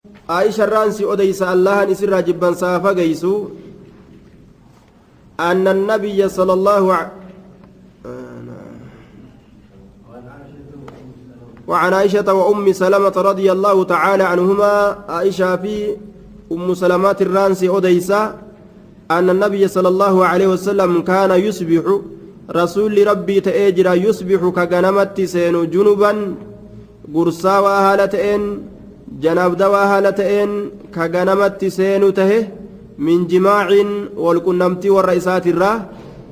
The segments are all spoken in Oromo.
عائشة الرانسي أديس الله نسر جبا صافا جيسو أن النبي صلى الله وعن عائشة وأم سلمة رضي الله تعالى عنهما عائشة في أم سلمات الرانسي أديسا أن النبي صلى الله عليه وسلم كان يصبح رسول ربي تأجر يصبح كغنمت سين جنبا قرصا وهالتين جناب دوا هالتين كغنمت سين تهه من جماع والكنمتي والرئيسات الرا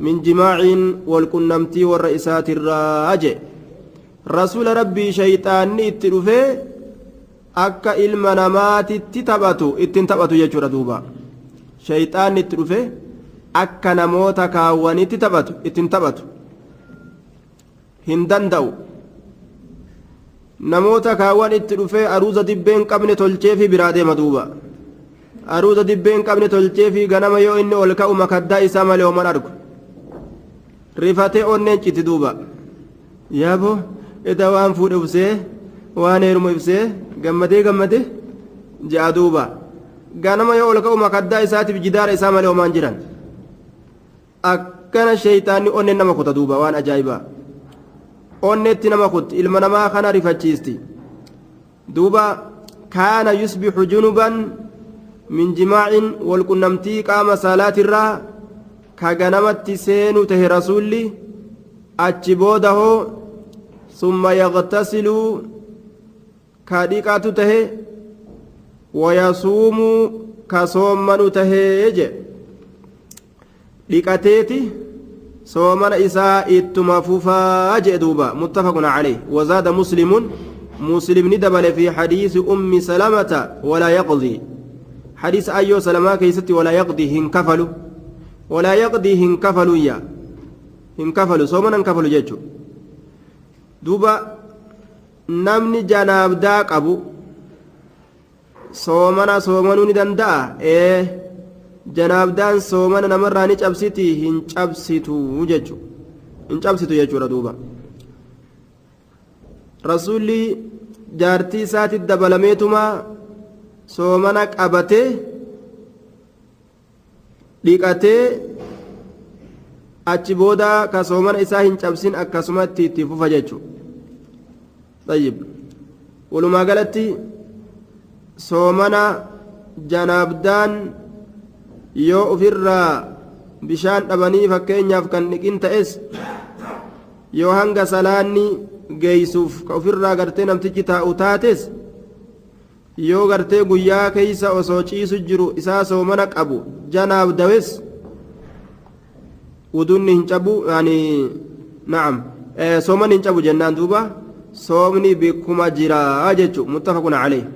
من جماع والكنمتي والرئيسات الراجع رسول ربي شيطاني اتلفه akka ilma namaatitti taphatu ittiin taphatu jechuudha duuba shayxaanni itti dhufe akka namoota kaawwanitti taphatu ittiin taphatu hin danda'u namoota kaawwan itti dhufe aruuza dibbeen qabne tolcheefi biraa deema duuba aruuza dibbeen qabne tolcheefi ganama yoo inni ol ka'u makaddaa isaa malee homan argu rifatee onneen citi duuba yaabo eda waan fuudhe ibsee waan heeruma ibsee gammadee ja'a duuba ganama yoo ol ka'u makaddaa isaatiif jidaara isaa malee homaan jiran akkana shayxaanni onneen nama kuta duuba waan ajaa'ibaa onneetti nama kutti ilma namaa kana rifachiisti duuba kaana yusbixu junuban min jimaacin walqunnamtii qaama saalaatirraa ka ganamatti seenu tahe rasuulli achi booda hoo summa yaqtasilu ka dhiqatu tahe wayasuumu ka soommanu tahee je dhiqateeti soomana isaa ittuma fufaa jee duuba muttafaqun caleyh wazaada muslimni dabale fi xadiisi ummi salamata walaa yaqdii xadiisa ayyoo salamaa keeysatti walaa yaqdii hin kafalu soomana hin kafalu jechu duuba namni janaabdaa qabu soomana soomanuu ni danda'a janaabdaan soomana namarraa ni cabsiti hin cabsitu jechuudha duuba rasuulli jaartii isaatti dabalameetuma soomana qabatee dhiqatee achi booda ka soomana isaa hin cabsin akkasumatti itti fufa jechuudha tayyib walumaa galatti soomana janaabdaan yoo ofirraa bishaan dhabanii fakkeenyaaf kan dhiqin ta'es yoo hanga salaanni geeysuuf ka ofirraa gartee namtichi taa'u taates yoo gartee guyyaa keeysa osoo ciisu jiru isaa soomana qabu janaabdawes wudunni hin cabu yani na'am soomani hin cabu jennaan duuba soomni bikkuma jiraa jechu muttafaqun caleyh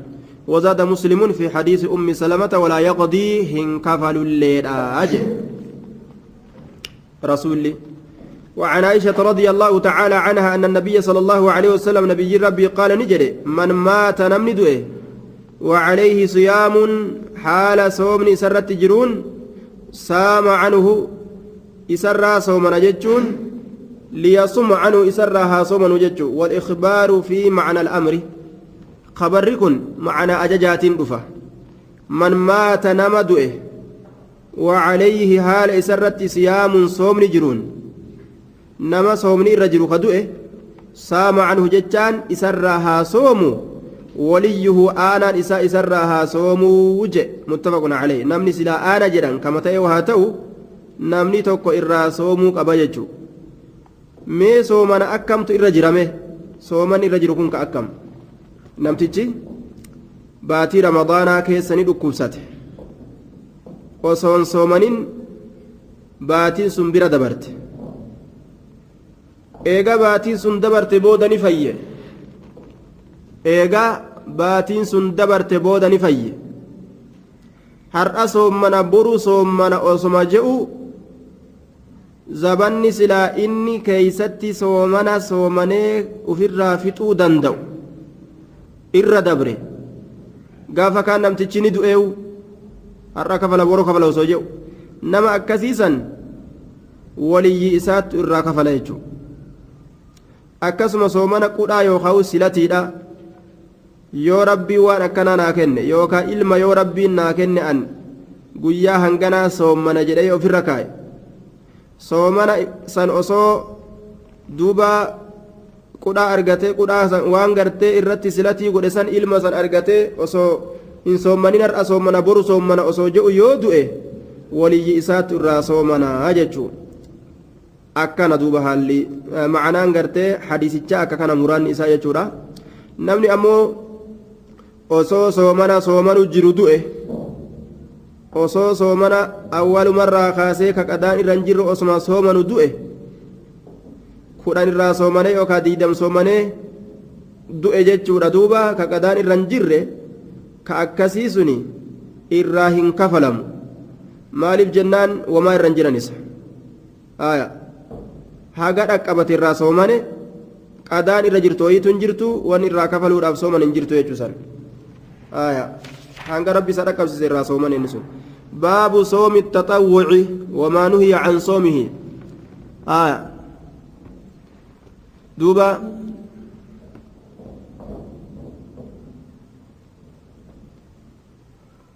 وزاد مسلم في حديث أم سلمة ولا يقضي هنكفل الليل رسولي وعن عائشة رضي الله تعالى عنها أن النبي صلى الله عليه وسلم نبي ربي قال نجري من مات نمندوه وعليه صيام حال صوم سرت جرون سام عنه إسرى صوم نججون ليصم عنه إسرها صوم نججون والإخبار في معنى الأمر خبري كن معنى أججات دفة من مات نمدئه وعليه هال إسرت صيام صوم نجرون نما صومني الرجل خدئه سام عنه ججان إسرها صوم وليه آنا إسرها صوم وجه متفق عليه نمني سلا آنا جران كما تيوها تو نمني توقع إرى صوم قبايجو مي صومنا أكمت الرجرمه صومن الرجل كن كأكم namtichi baatii ramadaanaa keessa ni dhukkubsate osoon soomanin baatiin sun bira dabarte eega baatiin sun dabarte booda ni fayye har'a soommana boru soommana osoma je'u zabanni silaa inni keeysatti soomana soomanee ufirraa fixuu danda'u irra dabre gaafa kaan namtichi ni du'eewu har'a kafala boroo kafala osoo jedhu nama akkasiisan waliyyi isaattu irraa kafala jechuudha akkasuma soomana qudhaa yookaan silatiidha yoo rabbii waan akkanaa naa kenne yookaan ilma yoo rabbiin naa kenne an guyyaa hanganaa soomana jedhee ofirra kaa'e soomana san osoo duuba qudhaa argatee qudhaa san waan gartee irratti silatii godhe san ilma san argatee osoo hin soommanin har'a soomana boru soomana osoo jedhu yoo du'e waliyyi isaatti irraa soomanaa jechuu akkana duuba haalli ma'anaan gartee hadiisichaa akka kana muraanni isaa jechuudha namni ammoo osoo soomana soomanu jiru du'e osoo soomana awwalumarraa kaasee ka qadaan irra hin jirre osuma soomanu du'e 10 irraa soomanee yookaan 20 soomanee du'e jechuudha duuba ka qadaan irra hin jirre ka akkasii suni irraa hin kafalamu maaliif jennaan wamaa irra hin jiranis haga dhaqqabate irraa soomane qadaan irra jirtu wayiitu hin jirtu waan irraa kafaluudhaaf sooman hin jirtu jechuusan hanga rabbi isa dhaqqabsiise irraa sooman inni sun baabu soomi taxawwuci wamaa nuhiya can soomihi duuba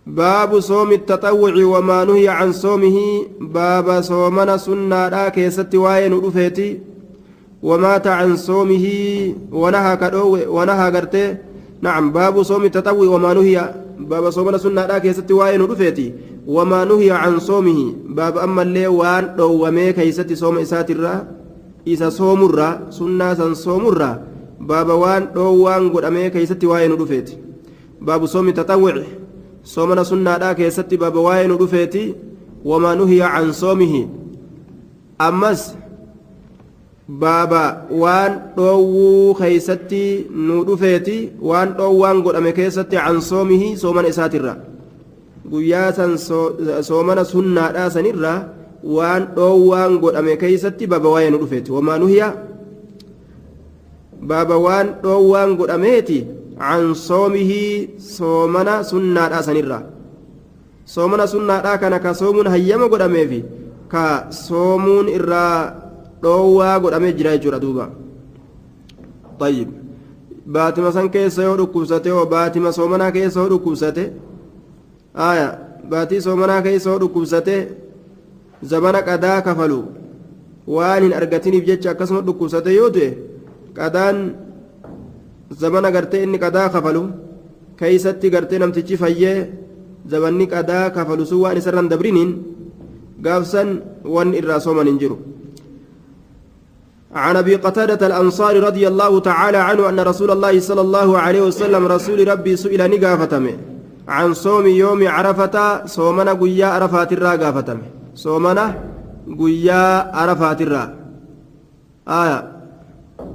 باب صوم التطوع وما نهي عن صومه باب صومنا سنة لا كيست واين رفيتي ومات عن صومه ونهى قرته نعم باب صوم التطوع وما نهي باب صومنا سنة لا كيست واين رفيتي وما نهي عن صومه باب أما اللي وان ومي كيست صوم إسات الرا إسا صوم الرا سنة سن صوم الرا باب وان قد أمي كيست واين رفيتي باب صوم التطوع soomana sunnaadhaa keessatti baaba waa'ee nu dhufeeti wamaa nuhiya can soomihi ammas baaba waan dhoowwuu keeysatti nu dhufeeti waan dhoowwaan godhame keessatti can soomihi soomana isaatirra guyyaa san soomana sunnaadhaa sanirra waan dhoowwaan godhame keeysatti baaba waa'ee nu dhufeeti wamaa nuhiya baaba waan dhoowwaan godhameeti عن صومه صومنا سنة سنرة صومنا سنة كان كصوم هيما قد أمي كصومون إرى دوا قد أمي جراي جرا دوبا طيب باتما سن كيس يورو كوسته وباتما صومنا كيس يورو كوسته باتي صومنا كيس يورو كوسته زمانا قدا كفلو وان أرغتني بجتش أكسمت كوسته يوتي قدان zamana gartee inni qadaa kafalu keeysatti gartee namtichi fayyee zabanni qadaa kafalu sun waan isarran dabriniin gaafsan wan irraa sooman hin jiru عن أبي قتادة الأنصاري رضي الله تعالى عنه أن رسول الله صلى الله عليه وسلم رسول ربي سئل نقافتمه عن صوم يوم عرفة صومنا قيا عرفات الرا قافتمه صومنا قيا عرفات الرا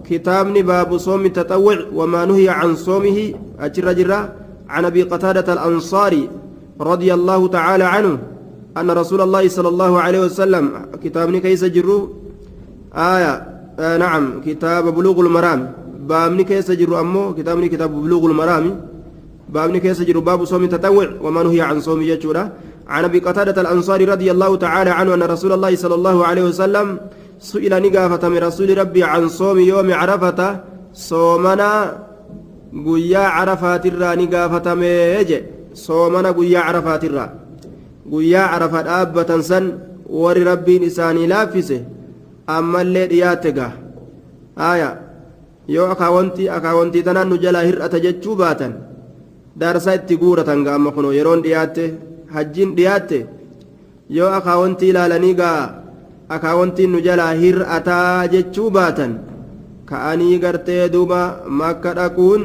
كتابني باب صوم التطوع وما نهي عن صومه أجر جرا عن أبي قتادة الأنصاري رضي الله تعالى عنه أن رسول الله صلى الله عليه وسلم كتابني كيس جرو نعم كتاب بلوغ المرام بابني كيس جرو أمو كتابني كتاب بلوغ المرام بابني كيس جرو باب صوم التطوع وما نهي عن صومه جرا عن أبي قتادة الأنصاري رضي الله تعالى عنه أن رسول الله صلى الله عليه وسلم سئل نقافة من رسول ربي عن صوم يوم عرفة صومنا قيا عرفات الرا نقافة ميجي صومنا قيا عرفات الرا قيا عرفات آبة سن ور ربي نساني لافسه أما اللي دياتك يو أكاونتي تنان نجلا هرأة جتشو باتا دارسا اتقورة قام خنو يرون دياته حجين دياته يو أكاونتي لالنيقا akaawwantiin nu jalaa hir'ataa jechuu baatan ka'anii gartee duuba makka dhaquun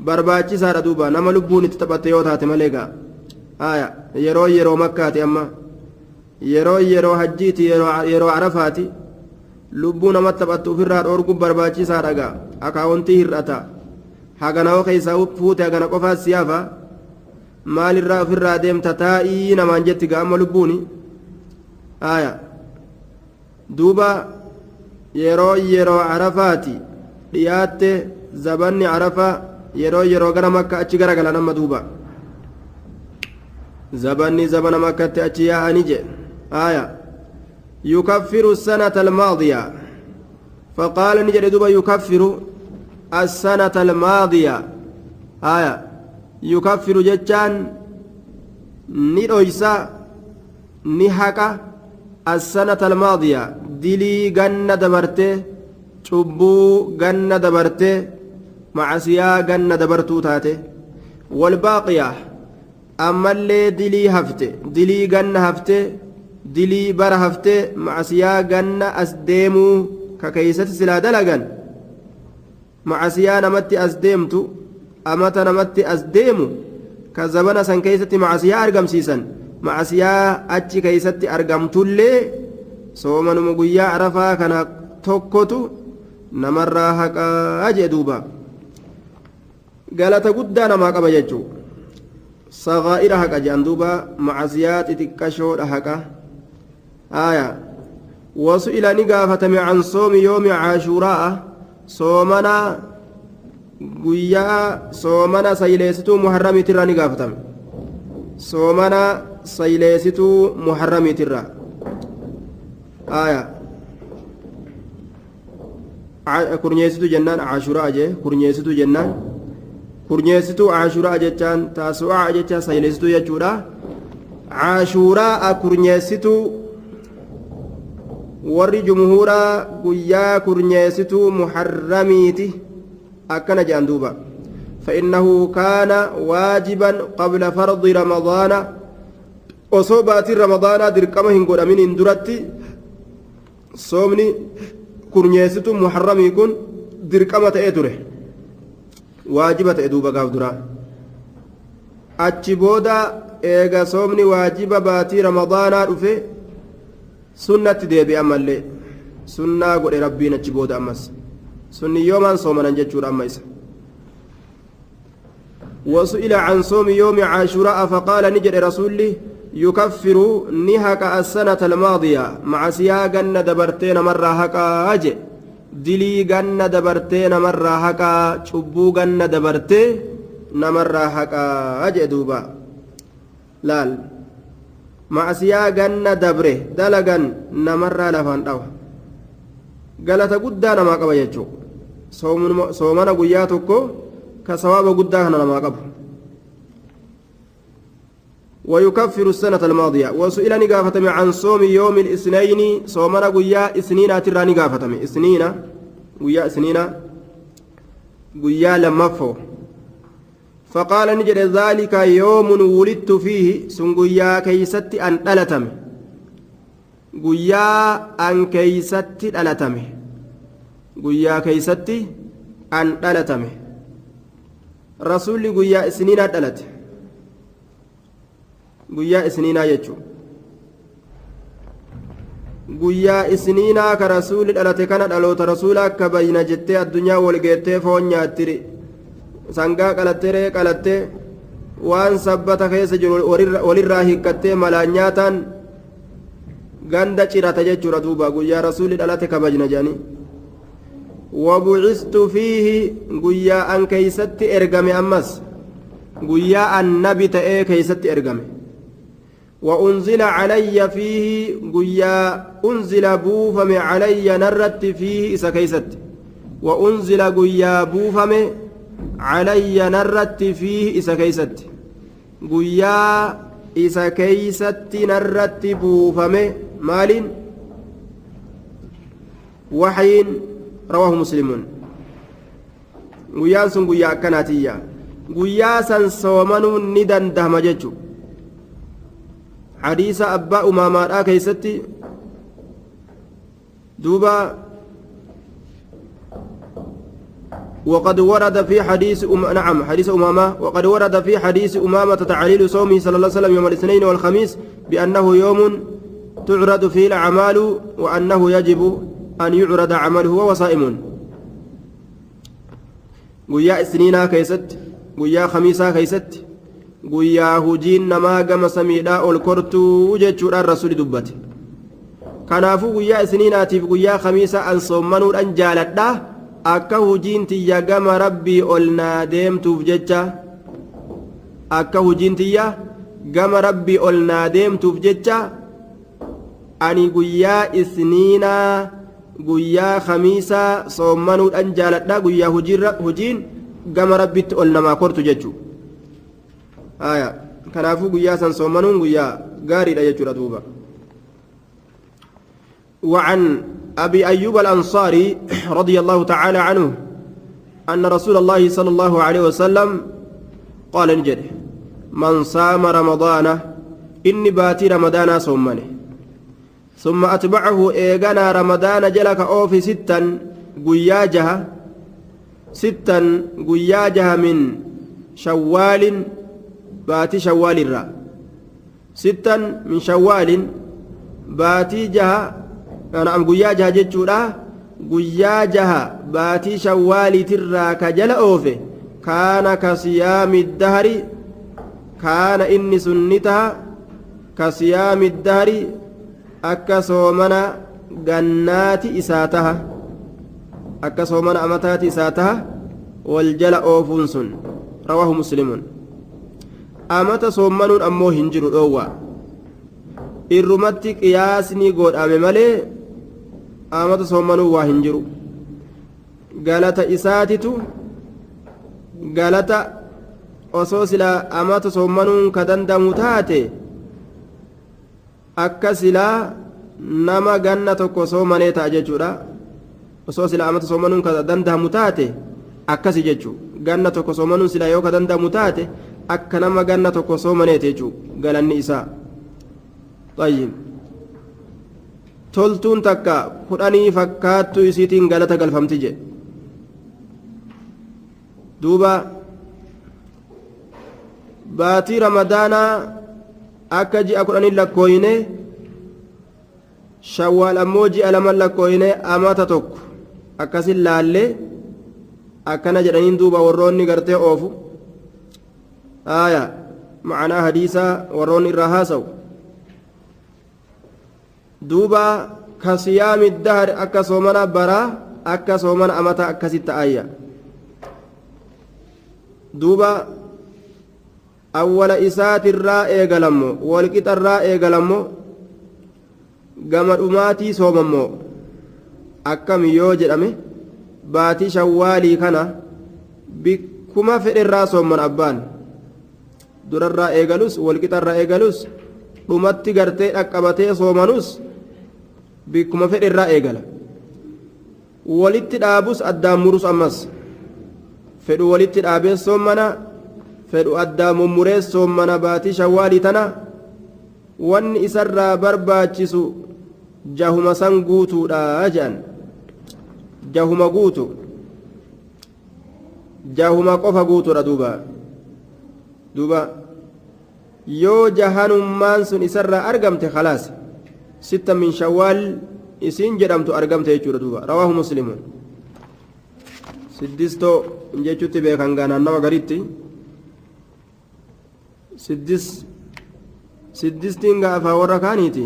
barbaachisaadha duuba nama lubbuun itti taphatte yoo taate malee yeroo makkaati amma yeroo hajjiiti yeroo arafaati lubbuu namatti taphattu ofirraa dhoorguun barbaachisaadha gaa akaawwantii hir'ata hagana oo keessaa fuute hagana qofaa siyaafa maalirraa ofirraa deemta taa'ii namaan jetti gaa amma lubbuuni duuba yeroo arafaati dhiyaatte zabanni arafa yeroo gara makka achi garagalan amma duuba zabanni zabana makkatti achi yaa'anii je yukaffiru sanata almaadiya faqaala ni jedhe duuba yukaffiru السنة الماضية haya yukaffiru jechaan ni dhoysa ni haqa assanata almaadiya dilii ganna dabarte cubbuu ganna dabarte macasiyaa ganna dabartuu taate walbaaqiya ammallee dilii hafte dilii ganna hafte dilii bara hafte macasiyaa ganna as deemuu ka keeysatti silaa dalagan macasiyaa namatti as deemtu amata namatti as deemu ka zabana san keeysatti macasiyaa argamsiisan macasiyaa achi keeysatti argamtullee soomanuma guyyaa arafaa kana tokkotu namarraa haqaa jee duuba galata guddaa namaa qaba jechuu sagaa'ira haqa jean duuba macasiyaa xixiqqashoodha haqa aya wasu'ila ni gaafatame can soomi yoomi caashuuraa'a soomana guyyaa soomana sayleesituu muharramiitirraa ni gaafatame soomana sayleesituu muharramiitirraa aya kurnyeesitu jennaan caashuraa jee kurnyeesitu jennaan kurnyeesituu caashuraa jechaan taasu'aa jecha sayleesituu jechuudha caashuraa kurnyeesituu warri jumhuuraa guyyaa kurnyeesituu muharramiiti akkana jedhan duuba فإنه كان واجبا قبل فرض رمضان وصوبات رمضان درقمه هنقول أمين اندرتي صومني كرنيست محرم يكون درقمة إدره واجبة إدوبة قابدرا أتشبودا إيغا صومني واجب باتي رمضان رفي سنة ديبي أمالي سنة قول ربنا أتشبودا أمس سنة يوما صومنا جتشور أمس وسئل عن صوم يوم عاشوراء فقال نجد رسولي يكفر نهك السنة الماضية مع سياقن دبرتين مرة هكا أجي دلي قن دبرتين مرة هكا شبو قن دبرتين مرة هكا أجي دوبا لال مع سياقن دبره دلقن مرة لفان أو قالت قدانا ما قبا يجو صومنا قياتكو كثواب قدانا ما قبا ويكفر السنة الماضية وسئل نقافتم عن صوم يوم الاثنين صومنا قيا اثنين ترى نقافتم اثنين قيا اثنين قيا لمفو فقال نجد ذلك يوم ولدت فيه سنقيا كيست أن ألتم قيا أن كيست ألتم قيا كيست أن ألتم رسول قيا اثنين ألت guyyaa isniinaa jechuun guyyaa isniinaa ka rasuulli dhalate kana dhaloota rasuula akka bayna jettee addunyaa walgeettee foon nyaattiri sangaa qalattee ree qalattee waan sabbata keessa jiru walirraa hiikkattee malaan nyaataan ganda cirata jechuudha duuba guyyaa rasuulli dhalate kabajna jedhanii wabucistu fiihi guyyaa an keeysatti ergame ammas guyyaa an nabi ta'ee keeysatti ergame وأنزل علي فيه قيا أنزل بوفم علي نرت فيه إسا كيست وأنزل قيا بوفم علي نرت فيه إسا كيست قيا إسا كيست نرت بوفم مال وحين رواه مسلمون قيا سن قيا كناتية قيا سن صومنوا ندن دهمججو حديث أبا أمامة كيستي دوبا وقد ورد في حديث نعم حديث أمامة وقد ورد في حديث أمامة تعليل صومه صلى الله عليه وسلم يوم الاثنين والخميس بأنه يوم تعرض فيه الأعمال وأنه يجب أن يعرض عمله وهو صائم قيا سنينا كيست قيا خميسا كيست guyyaa hujiin namaa gama samiidhaa ol kortuu jechuudhaan rasuuli dubbate kanaafuu guyyaa isniinaatiif guyyaa khamiisa an soommanuudhaan jaaladha akka hujiin tiyya gama rabbii ol naa deemtuuf jecha akka hujiin tiyya gama rabbii ol naa deemtuuf jecha ani guyyaa isniinaa guyyaa khamiisa soommanuudhaan jaaladha guyyaa hujiin gama rabbitti ol namaa kortu jechuu kanaafuu guyyaa san soomanuun guyyaa gaariidha jechuudha duuba وعن أبي أيوب الأنصاري رضي الله تعالى عنه أن رسول الله صلى الله عليه وسلم قال نجد من صام رمضان إني باتي رمضان صومني ثم أتبعه إيغانا رمضان جلك أوفي ستا قياجها من شوال باتي شوال الرا ستا من شوال باتي جها أنا أم قياجها جتشورا قياجها باتي شوال ترا كجل أوفي كان كصيام الدهر كان إني سنتها كصيام الدهر أكا صومنا جنات إساتها أكا صومنا أمتات إساتها والجل أوفنسن رواه مسلم أمت صومن أمو هنجر الأوى إرمتك ياسني قول أمي ملي أمت صومن وهنجر قالت إساتتو قالت أصوصلا أمت صومن كدندم تاتي akka silaa nama ganna tokko soomanee ta'a jechuudha osoo silaa amata soomanuun ka danda'amu taate akkasi jechuu ganna tokko soomanuun silaa yoo ka danda'amu taate akka nama ganna tokko soomaneete jechuu galanni isaa tayyib toltuun takka kudhanii fakkaattuu isiitiin galata galfamti je duuba baatii ramadaanaa akka ji'a kudhanii lakkooyne shawwaal ammoo ji'a lama lakkooyne amata tokko akkasin laallee akkana jedhaniin duuba warroonni gartee oofu ma'anaa hadiisaa warroonni irraa haasawu duuba ka siyaami dahar akka soomana baraa akka soomana amata akkasitti ayya duuba awwala isaatirraa eegalammo walqixarraa eegalammo gama dhumaatii soomammoo akkam yoo jedhame baatii shawwaalii kana bikkuma fedherraa soomman abbaan durarraa eegalus walqixarraa eegalus dhumatti gartee dhaqqabatee soomanus bikkuma fedherraa eegala walitti dhaabus addaan murus ammas fedhu walitti dhaabee soomana fedhu addaan mummuree soomana baatii shawwaalii tana wanni isarraa barbaachisu jahuma san guutuudha jedhan jahuma guutu jahuma qofa guutuudha duuba yoo jahanummaan sun isarraa argamte khalaas sitta min shawwaal isiin jedhamtu argamte jechuudha duuba rawaahu muslimun siddistoo jechuutti beekan gaanaannawa garitti siddistiin gaafaa warra kaaniiti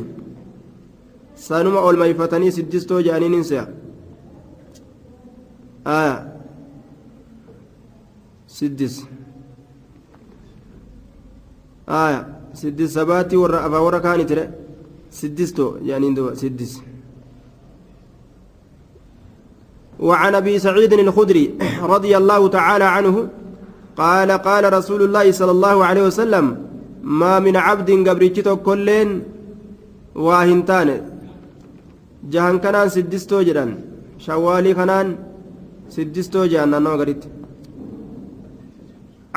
sanuma olmayfatanii siddistoo jedhaniin hin se'a siddis sabaatti warra afaa warra kaaniitire siddistoo jedhaniin duba siddis وعن ابي سعيد الخدري رضي الله تعالى عنه قال قال رسول الله صلى الله عليه وسلم ما من عبد قبريتو كلين واهنتان جهان كنان سدستو جران شوالي كنان سدستو جان نانو غريت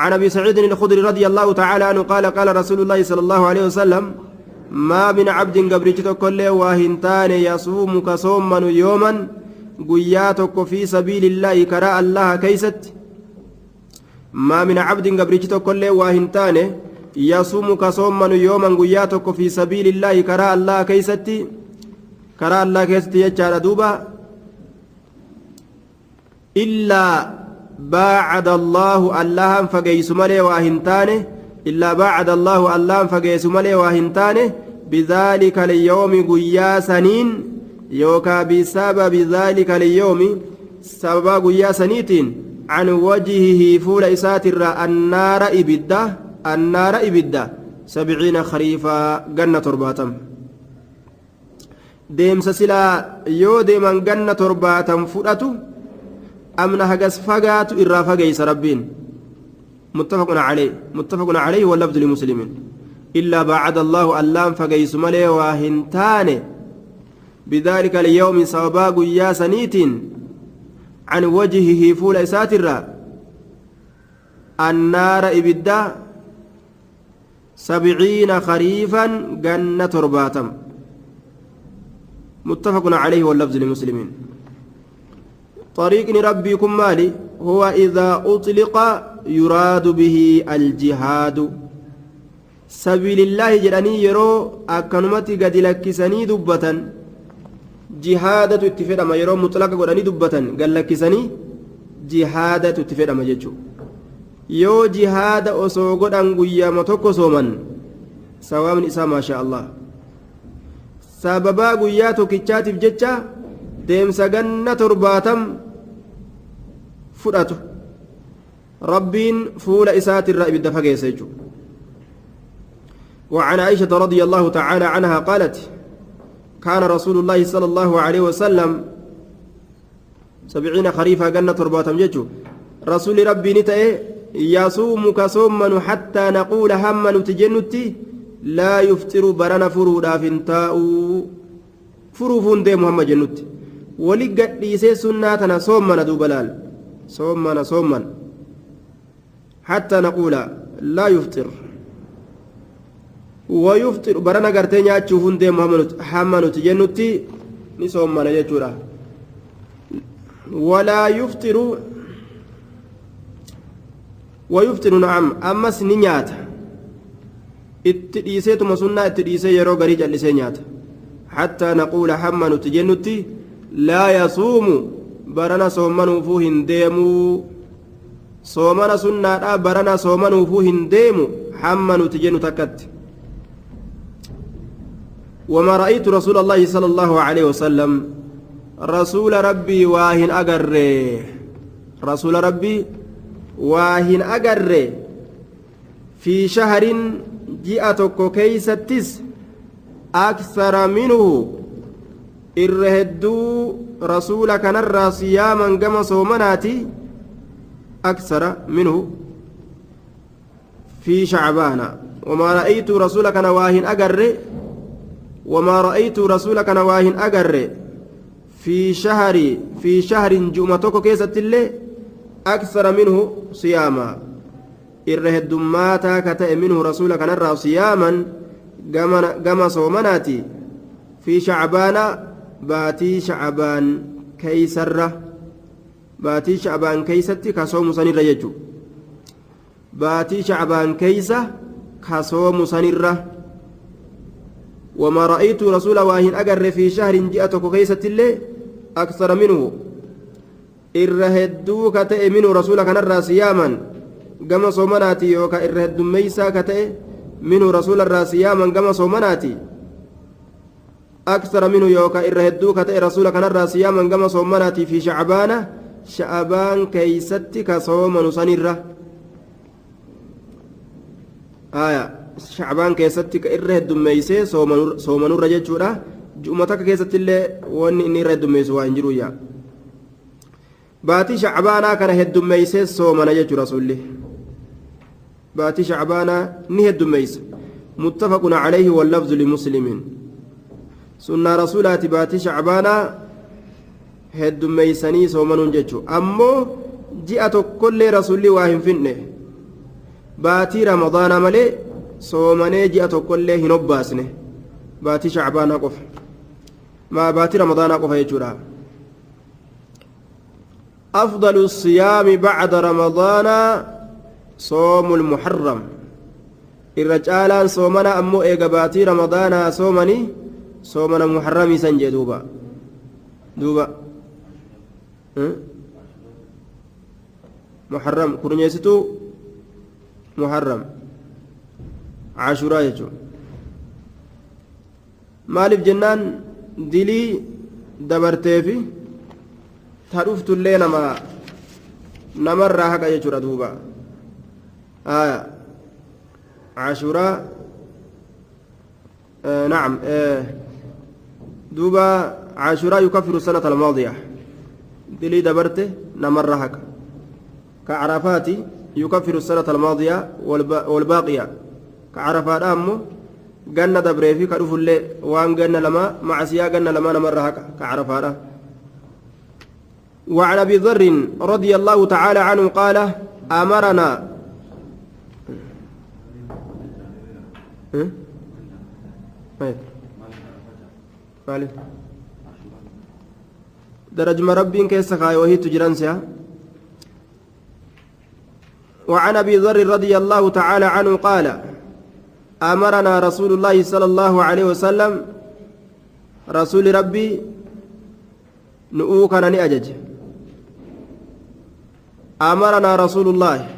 عن ابي سعيد الخدري رضي الله تعالى عنه قال قال رسول الله صلى الله عليه وسلم ما من عبد قبريتو كلين واهنتان يصوم كصوما يوما قياتك في سبيل الله كراء الله كيست ما من عبد قبريتو كلين واهنتان يصوم كصوما يوما قياتك في سبيل الله كراء الله كيستي كراء الله كيستي يجعل دوبا إلا باعد الله اللهم فقيس ملي واهنتانه إلا باعد الله اللهم فقيس ملي واهنتانه بذلك اليوم قيا سنين يوكا بسبب ذلك اليوم سبب قيا سنيتين عن وجهه فول إساتر النار إبدة 70 خريفا جنة ترباتم ديم سسلا يو ديما جنة ترباتم فرأتو أمن هجس فقات إرافة جيس ربين متفق عليه واللفظ لمسلم إلا بعد الله اللام فجيس ملي واهنتان بذلك اليوم سوابا يا سنيت عن وجهه فول ساتر النار إبدا 70 خريفا جنة ترباتم متفق عليه واللفظ للمسلمين طريق ربكم مالي هو إذا أطلق يراد به الجهاد سبيل الله جراني يرو أكنمتي قد لكسني دبة جهادة اتفاد ما يرو مطلق قراني دبة قال لكسني جهادة اتفاد ما جيتشو yoo jihaada osoo godhan guyyaama tokko sooman sawaabni isaa maashaa Allah sababaa guyyaa tokkichaatiif jecha deemsa ganna 70 fudhatu rabbiin fuula isaatirraa ibidda fageessa jechuudha وعن عائشة رضي الله تعالى عنها قالت كان رسول الله صلى الله عليه وسلم 70 خريفا جنة 40 جيتشو رسول ربي نتأه يصوم كصومن حتى نقول هم تجنتي لا يفطر برنا فرودا فنتاء فروفون دي محمد جنتي ولقد ليسي سناتنا صومنا دوبلال صومنا حتى نقول لا يفطر ويفطر برنا قرتين تشوفون دي محمد تجنتي نصومنا يجورا ولا يفطر ويفطر نعم أمس نيات اتديسيت مسنة اتديسي يرو غريج اللسينيات حتى نقول حمن تجنتي لا يصوم برنا صومن فوهن ديمو صومنا سنة برنا صومن فوهن ديمو حمن تجن تكت وما رأيت رسول الله صلى الله عليه وسلم رسول ربي واهن أقر رسول ربي واهن أقر في شهر جئتك كيستس أكثر منه إرهدو رسولك نرى صياما كما صومناتي أكثر منه في شعبان وما رأيت رسولك نواهن أقر في شهر جمتك كيست اللي أكثر منه صياما إرهد ماتا كتئ منه رسولك نرى صياما كما صومناتي في شعبان باتي شعبان كيسرة باتي شعبان كيستي كصوم سنيرة يجو باتي شعبان كيسة كصوم سنيرة وما رأيت رسول واهن أقر في شهر جئتك كيست اللي أكثر منه إرهدو كتئ منه رسولك نرى صياما كما صومناتي يوكا إرهد ميسا كتئ منه رسول الراسياما كما صومناتي أكثر منه يوكا إرهدو كتئ رسولك نرى صياما كما صومناتي في شعبان كيستي كصوم سنرة شعبان كيستي كإرهد ميسي صوم نور جتشورا جمتك كيستي اللي واني إني رهد ميسي وانجرو يا باتي شعبانا كان هد ميسي صوم نجت رسوله باتي شعبانا نهد ميس متفق عليه واللفظ لمسلمين سنة رسولات باتي شعبانا هد ميساني صومن جتشو أمو جئت كل رسول واهم فنه باتي رمضان ملي صومني جئت كل هنباسنه باتي شعبانا قف ما باتي رمضان قف يجورا أفضل الصيام بعد رمضان صوم المحرم الرجال صومنا أمو إيقاباتي رمضان صومنا محرمي سنجي دوبا محرم كرنيستو محرم عاشوراء يجو مالف جنان دلي دبرتيفي تروفت اللي نمر حق يجرى دوبا عاشوراء نعم دوبا عاشوراء يكفر السنة الماضية دلي دبرته نمرهك كعرفات يكفر السنة الماضية والباقية كعرفات أمه جنة دبري في كروف اللي وان جنة لما مع سيا جنة لما نمرهك كعرفات. وعن أبي ذر رضي الله تعالى عنه قال أمرنا درج مربين كيس خاي وهي تجرنسها. وعن أبي ذر رضي الله تعالى عنه قال أمرنا رسول الله صلى الله عليه وسلم رسول ربي نؤوكنا نأجج أمرنا رسول الله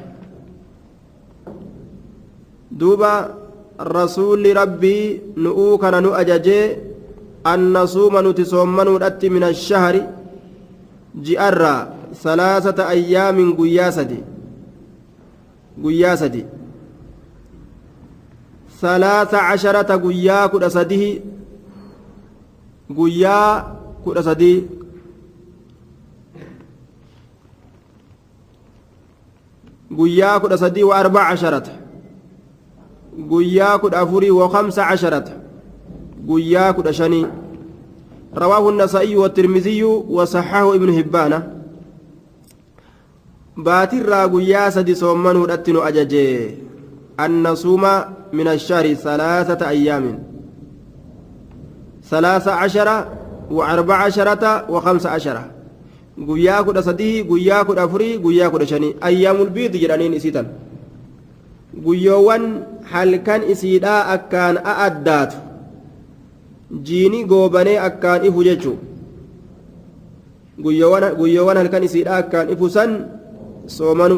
دوبا رسول ربي نؤوكنا نأجج أن نصوم نتصومن من الشهر جئرا 3 أيام قياسدي 13 قيا كدسده قيا كدسدي قيا كدسدي و14 قيا كدافري و15 قيا كدشني رواه النسائي والترمذي وصححه ابن حبان. باتر قيا سدي صومنو دتنو أججي أن نصوم من الشهر 3 أيام 13 و14 و15 قيا كدسدي قيا كدافري قيا كدشني أيام البيض جرانين إسيتان قيوان هل كان إسيدا أكان أأدات jiini goobanee akkaan ifu jechu guyyoowwan halkan isiidha akkaan ifu san soomanu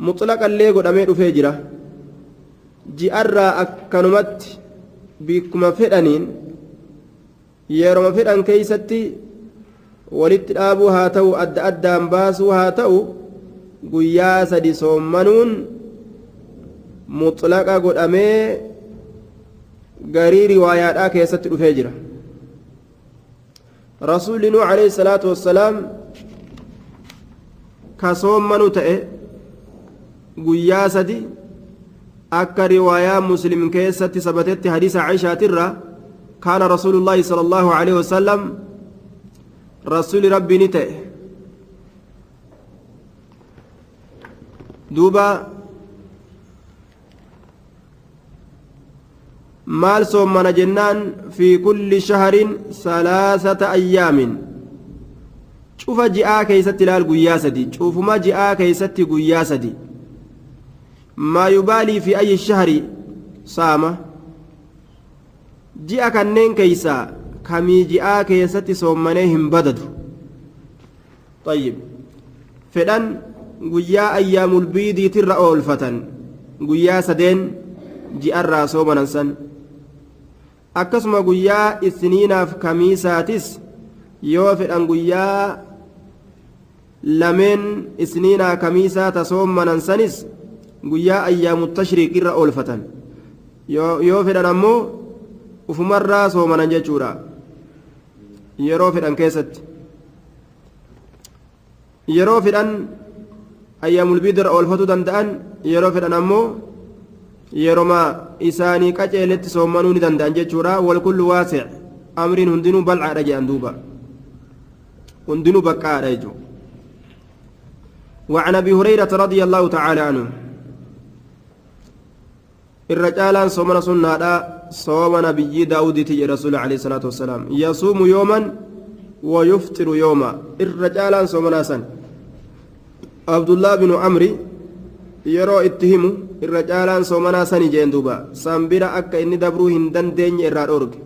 muxlaqallee godhamee dhufee jira ji'arraa akkanumatti bikkuma fedhaniin yeroma fedhan keeysatti walitti dhaabuu haa ta'u adda addaan baasuu haa ta'u guyyaa 3 soommanuun muxlaqa godhamee garii riwaayaadhaa keessatti dhufee jira. rasuulli nuux alayhi salaatu wassalaam ka soommanu ta'e guyyaa 3 akka riwaayaa muslim keessatti sabatetti hadiisa aishaatirra kaana rasuulullaahi sala allaahu alayhi wasalam rasuuli rabbii ni ta'e duuba maal soommana jennaan fi kulli shahrin 3 ayyaamin cufa ji'aa keeysatti ilaal guyyaa 3 cufuma ji'aa keeysatti guyyaa 3 maa yubaalii fi ayyi shahri saama ji'a kanneen keeysaa kamii ji'aa keeysatti soommanee hin badadu طيب fedhan guyyaa ayyaamul biidiitirra oolfatan guyyaa 3 ji'arraa soomanan san akkasuma guyyaa isniinaaf kamiisaatis yoo fedhan guyyaa lameen isniinaa kamiisaa ta soommanan sanis guyyaa ayyaamu tashriiq irra oolfatan yoo fedhan ammoo ufumarraa soomanan jechuudha yeroo fedhan keessatti yeroo fedhan ayyaamul biid irra oolfatu danda'an yeroo fedhan ammoo yeroma isaanii qaceeletti soommanuu ni danda'an jechuudha walkullu waasic amriin hundinuu bal'aadha jedhan duuba hundinuu baqqaadha jechuudha. وعن ابي هريره رضي الله تعالى عنه الرجال صومنا سنة صوم نبي داود تي رسول عليه الصلاه والسلام يصوم يوما ويفطر يوما الرجال صومنا سن عبد الله بن عمرو yeroo itti himu irra caalaan soomanaa sani jeen duuba san bira akka inni dabruu hin dandeenye irraa dhoorge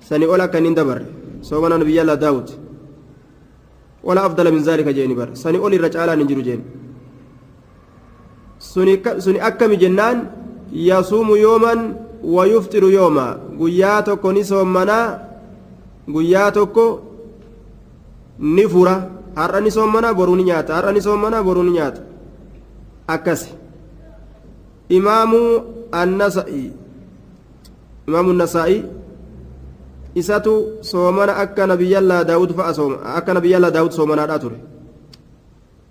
sani ol akka inni dabarre soomana nabiyyallah daawud wala afdala min zaalika jeeni bar sani ol irra caalaan hin jiru jeen suni akkami jennaan yasuumu yooman wa yuftiru yooma guyyaa tokko ni soomanaa guyyaa tokko ni fura har'a ni soomanaa boruu ni nyaata har'a ni soomanaa boruu ni nyaata akkas imaamu an-nasaa'i isatu soomana akka nabiyyallaa daawud fa'a akka nabiyyallaa daawud soomanaadhaa ture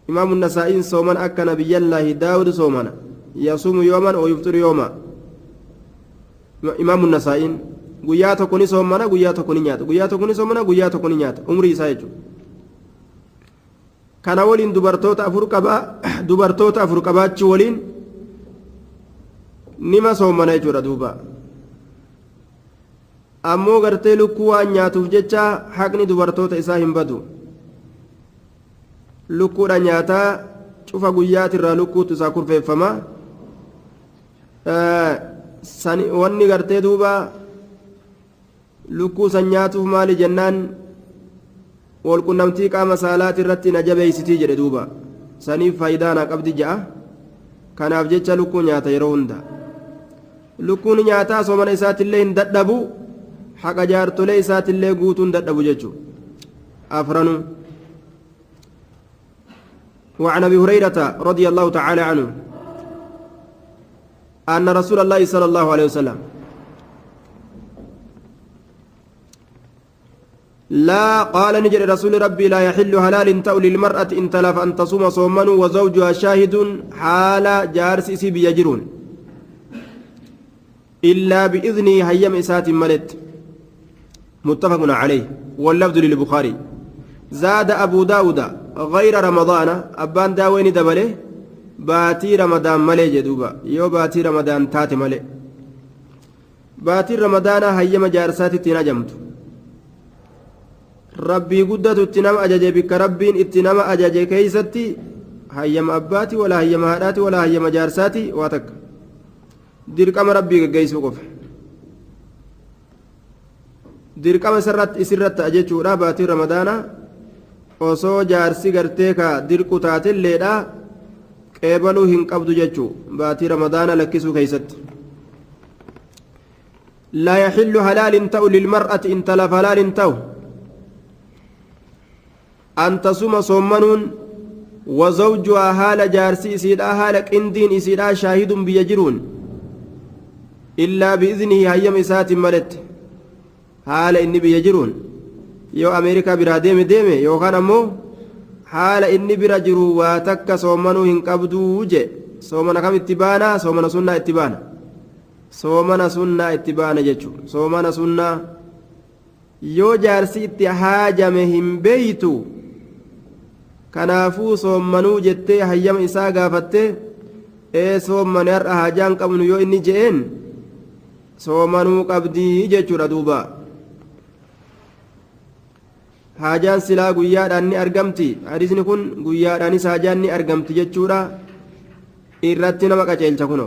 imaamu nasaa'iin soomana akka nabiyyallaahi daawud soomana yasuumu yooman oo yuftiru yooma imaamu nasaa'iin guyyaa tokko ni soomana guyyaa tokko ni nyaata guyyaa tokko ni soomana guyyaa tokko ni nyaata umrii isaa jechuudha kana waliin dubartoota afur qabaachuu waliin nima soomana jechuudha duuba ammoo gartee lukkuu waan nyaatuuf jecha haqni dubartoota isaa hin badu lukkuudha nyaataa cufa guyyaatirraa lukkuutu isaa kurfeeffama wanni gartee duuba lukkuu san nyaatuuf maali jennaan walqunnamtii qaama saalaati irratti na jabeeysitii jedhe duuba saniif faayidaa na qabdi ja'a kanaaf jecha lukkuu nyaata yeroo hunda lukkuun nyaataa soomana isaatillee hin dadhabu haqa jaartolee isaatillee guutuun dadhabu jechuu afranu وعن ابي هريره رضي الله تعالى عنه ان رسول الله صلى الله عليه وسلم لا قال نجر رسول ربي لا يحل حلال تأول للمرأة إن تلف أن تصوم صوما وزوجها شاهد حال جارس بيجرون إلا بإذن هيم إسات ملت متفق عليه واللفظ للبخاري زاد أبو داود غير رمضان أبان داوين دبله باتي رمضان ملي جدوبا يو باتي رمضان تات ملي باتي رمضان هيم جارسات تنجمت ربي قدت اتنام أجاجي بك ربين اتنام أجاجي كيستي هيم أباتي ولا هيم هاداتي ولا هيم جارساتي واتك dirqama rabbii geggeessuu qofa dirqama isirratti jechuudha baatii ramadaana osoo jaarsi gartee ka dirqu taatilleedha qeebaluu hin qabdu jechuu baatii ramadaana lakkisuu keeysatti laa yaxillu halaalin ta'u lilmar'ati intalaf halaalin ta'u an tasuma soommanuun wazawjuhaa haala jaarsi isiidha haala qindiin isiidha shaahidun biyya jiruun illaa biiznihi hayyama isaatiin maletti haala inni biyya jiruun yoo ameerikaa biraa deeme yookaan ammoo haala inni bira jiru waa takka soomanuu hin qabduu je soomana kam itti baana soomana sunnaa itti baana soomana sunnaa itti baana jechuudha soomana sunnaa yoo jaarsi itti haajame hin beeytu kanaafuu soomanuu jettee hayyama isaa gaafattee soomane har'a haajaan qabnu yoo inni je'een soomanuu qabdii jechuudha duuba haajaan silaa guyyaadhaan ni argamti hadiisni kun guyyaadhaanis haajaan ni argamti jechuudha irratti nama qaceelcha kuno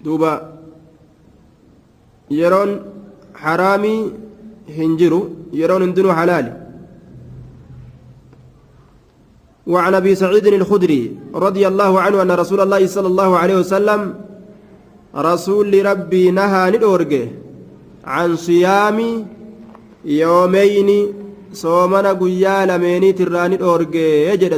duuba yeroon haraamii hin jiru yeroon hundinuu halaali وعن ابي سعيد الخدري رضي الله عنه ان رسول الله صلى الله عليه وسلم رسول ربي نهى ندورجه عن صيام يومين صومنا قيا لميني تراني ندورجه يجد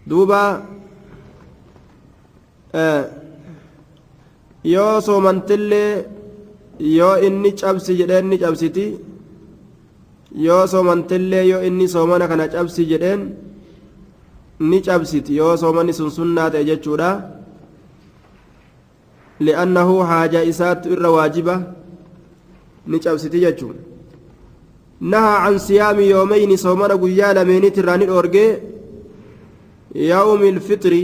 دوبا yoo soomantillee yoo inni cabsi jedheen ni cabsiti yoo soomantillee yoo inni soomana kana cabsi jedheen ni cabsiti yoo soomanni sun sunnaa ta'e jechuudha li'annahu haajaa isaatti irra waajiba ni cabsiti jechuun nahaa can siyaami yoomayni soomana guyyaa lameenitti irraa ni dhoorgee yawmi ilfixri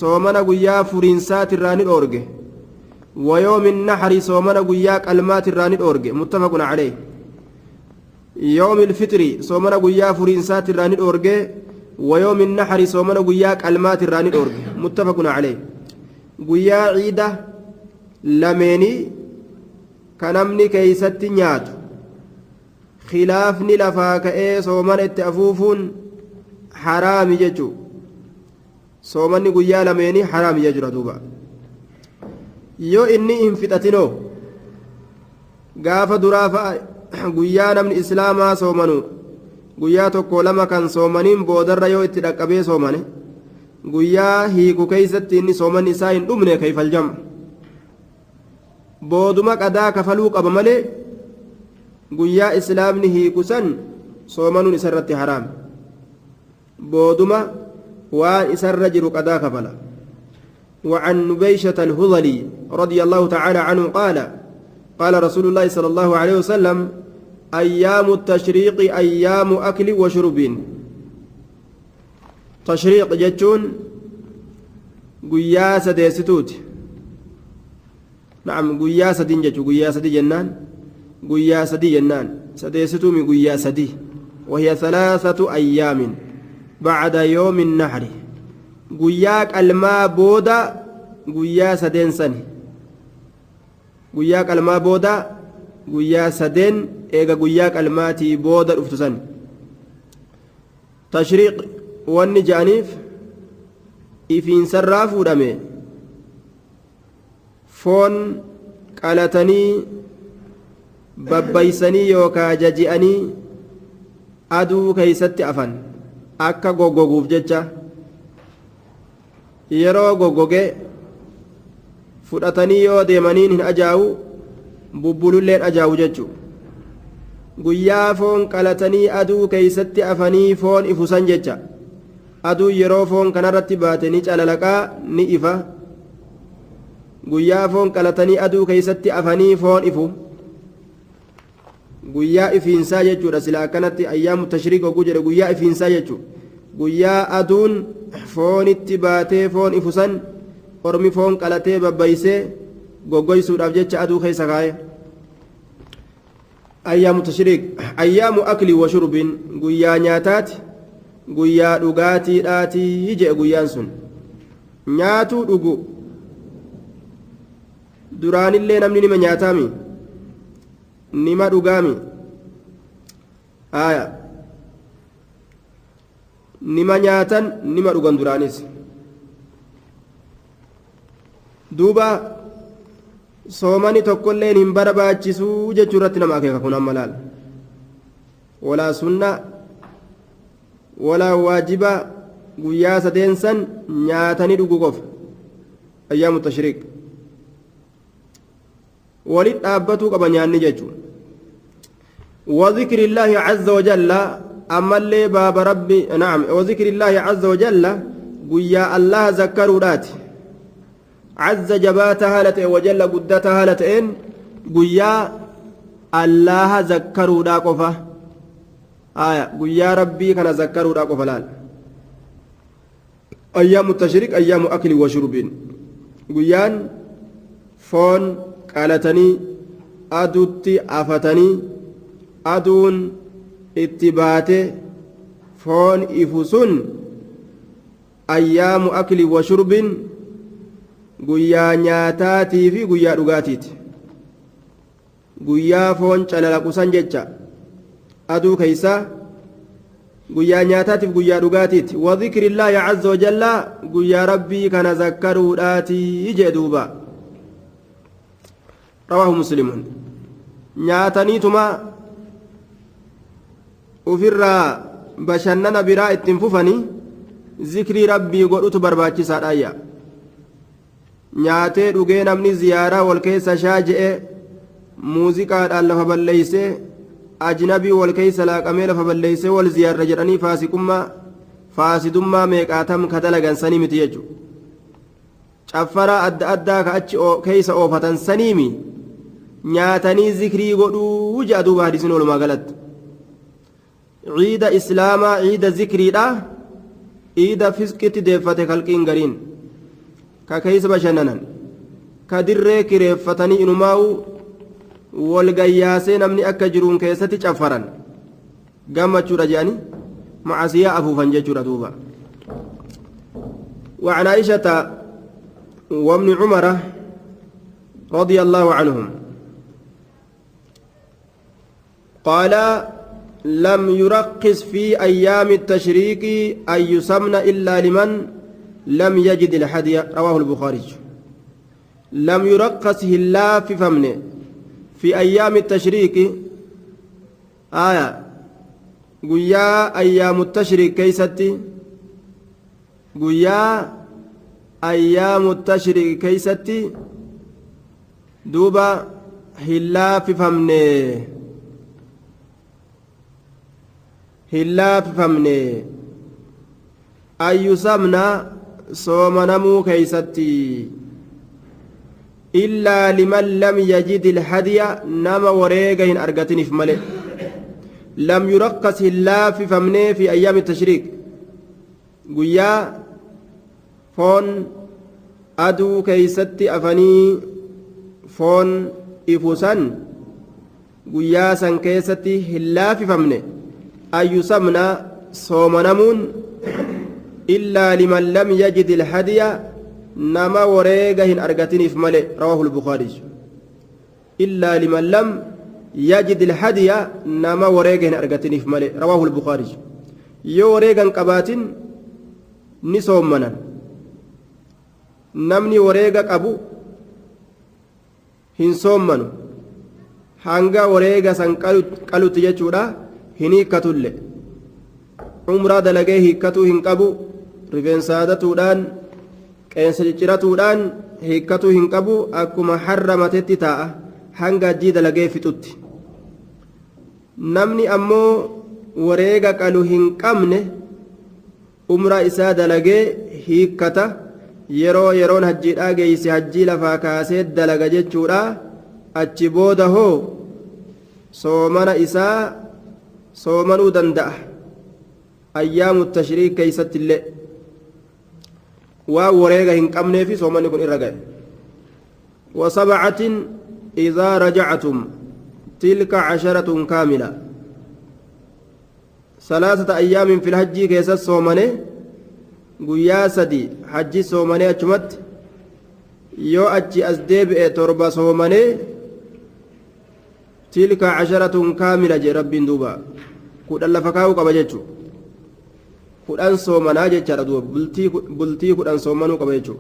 soomana guyyaa furiinsaati irraa ni dhoorge ويوم النحر صومنا قيا كلمات الراني أورج متفق عليه يوم الفطر صومنا قيا فرنسات الراني أورج ويوم النحر صومنا قيا كلمات الراني أورج متفق عليه قيا عيدة لميني كنمني كيست نيات خلافني لفاك صومنا التأفوفون حرام يجو صومني قيا لميني حرام يجرى دوبا yoo inni hin fixatinoo gaafa duraafa guyyaa namni islaamaa soomanu guyyaa tokko lama kan soomaniin boodarra yoo itti dhaqqabee soomane guyyaa hiiku keeysatti inni sooman isaa hin dhumne kayfa aljam'u booduma qadaa kafaluu qaba malee guyyaa islaamni hiiku san soomanuun isarratti haraam booduma waan isarra jiru qadaa kafala وعن نبيشة الهذلي رضي الله تعالى عنه قال قال رسول الله صلى الله عليه وسلم أيام التشريق أيام أكل وشرب تشريق جتون قياس ديستوت نعم قياس دين جتو قياس دي جنان قياس دي جنان سديستو من قياس دي وهي 3 أيام بعد يوم النحر guyyaa qalmaa booda guyyaa sadeen sani guyyaa qalmaa booda guyyaa sadeen eega guyyaa qalmaatii booda dhuftu san tashriiq wanni ja'aniif ifiinsarraa fuudhame foon qalatanii babbaysanii yookaa jaji'anii aduu keeysatti afan akka goggoguuf jecha yeroo goggoge fudhatanii yoo deemaniin hin ajaa'u bubbululleen ajaa'u jechu guyyaa foon qalatanii aduu keeysatti afanii foon ifusan jecha aduu yeroo foon kanarratti baate ni calalaqaa ni ifa guyyaa foon qalatanii aduu keeysatti afanii foon ifu guyyaa ifiinsaa jechuudha sila akkanatti ayyaamu tashriiq oguu jedhe guyyaa ifiinsaa jechu guyyaa aduun foonitti baatee foon ifusan ormi foon qalatee babbaysee goggoysuudhaaf jecha aduu keessa kaaye ayyaamu tashriiq ayyaamu akli wa shurbin guyyaa nyaataati guyyaa dhugaatiidhaatii jedhe guyyaan sun nyaatuu dhugu duraanillee namni nima nyaataami nima dhugaami aya nima nyaatan nima dhugan duraanis duuba soomani tokkolleen hin barbaachisuu jechuu irratti nama akeeka kun amma laal walaa sunna walaa waajiba guyyaa sadeen san nyaatanii dhuguu qofa ayyaamu tashriiq walit dhaabbatuu qaba nyaanni jechuu وذكر الله عز وجل أما اللي باب ربي نعم وذكر الله عز وجل قيا الله ذكروا رات عز جباتها لتئ وجل قدتها لتئن قيا الله ذكروا را قفا آية قيا ربي كان ذكروا را قفا لال أيام التشريك أيام أكل وشرب قيان فون قالتني أدوتي أفتني أدون اتباته فون إفسون أيام أكل وشرب قيا نياتاتي في قيا رقاتيت قيا فون چلالقسان ججا أدو كيسا قيا نياتاتي في قيا رقاتيت وذكر الله عز وجل قيا ربي كان ذكروا آتي جدوبا رواه مسلمون نياتنيتما ufirraa bashannana biraa ittiin fufanii zikrii rabbii godhutu barbaachisaadhaayya nyaatee dhugee namni ziyaaraa wal keessa shaaja'e muuziqaadhaan lafa balleeysee ajnabii wal keessa laaqamee lafa balleeysee wal ziyaarra jedhanii faasidummaa meeqaatam ka dalagan sanii miti jechu caffaraa adda addaa ka achi keeysa oofatan saniimi nyaatanii zikrii godhuu ja'a duuba hadisin walumaa galatti ciida islaamaa ciida zikriidha ciida fisqitti deeffate kalqiin gariin ka keeysa bashannanan ka dirree kireeffatanii inumaa'u walgayyaasee namni akka jiruun keessatti caffaran gammachuudha jedhanii macasiyaa afuufan jechuudha duuba وعن عائشة وابن عمر رضي الله عنهم قال لم يرقص في أيام التشريق أن يسمن إلا لمن لم يجد الحدي رواه البخاري لم يرقص هلا في فمنه في أيام التشريق آية قيا أيام التشريق كيستي guyyaa ayyaamu tashriiqi keeysatti duuba hin laaffifamne ayyusamna soomanamuu keeysatti illaa liman lam yajid ilhadiya nama wareega hin argatiniif male lam yuraqqas hin laaffifamne fi ayyaami tashriiq guyyaa foon aduu keeysatti afanii foon ifusan guyyaa san keessatti hin laaffifamne ayyusamna soomanamuun illaa liman lam yajid ilhadiya nama wareega hin argatiniif male rawaahu lbukaariy illaa liman lam yajid ilhadiya nama wareega hin argatiniif male rawaahu lbukaariy yoo wareega hin qabaatin ni soommanan namni wareega qabu hin soommanu hanga wareega san qalutti jechuudha hin hiikkatulle umraa dalagee hiikkatuu hin qabu rifeensa haadatuudhaan qeensa cicciratuudhaan hiikkatuu hin qabu akkuma harramatetti taa'a hanga hajjii dalagee fixutti namni ammoo wareega qalu hin qabne umraa isaa dalagee hiikkata yeroo yeroon hajjiidhaa geeyse hajjii lafaa kaasee dalaga jechuudha achi booda hoo soomana isaa soomanuu danda'a ayyaamu tashriiq keeysatti illee waan wareega hin qabneefi soomanni kun irra ga'e wasabcatin idaa rajactum tilka casharatun kaamila salaasata ayyaamin fil hajjii keessatti soomane guyyaa sadi hajji soomane achumatti yoo achi as deebi'e torba soomane tilka casharatun kaamila jee rabbiin duuba kudhan lafa kaa'uu qaba jechuu kudhan soomanaa jechaadha duuba bultii kudhan soomanuu qaba jechuu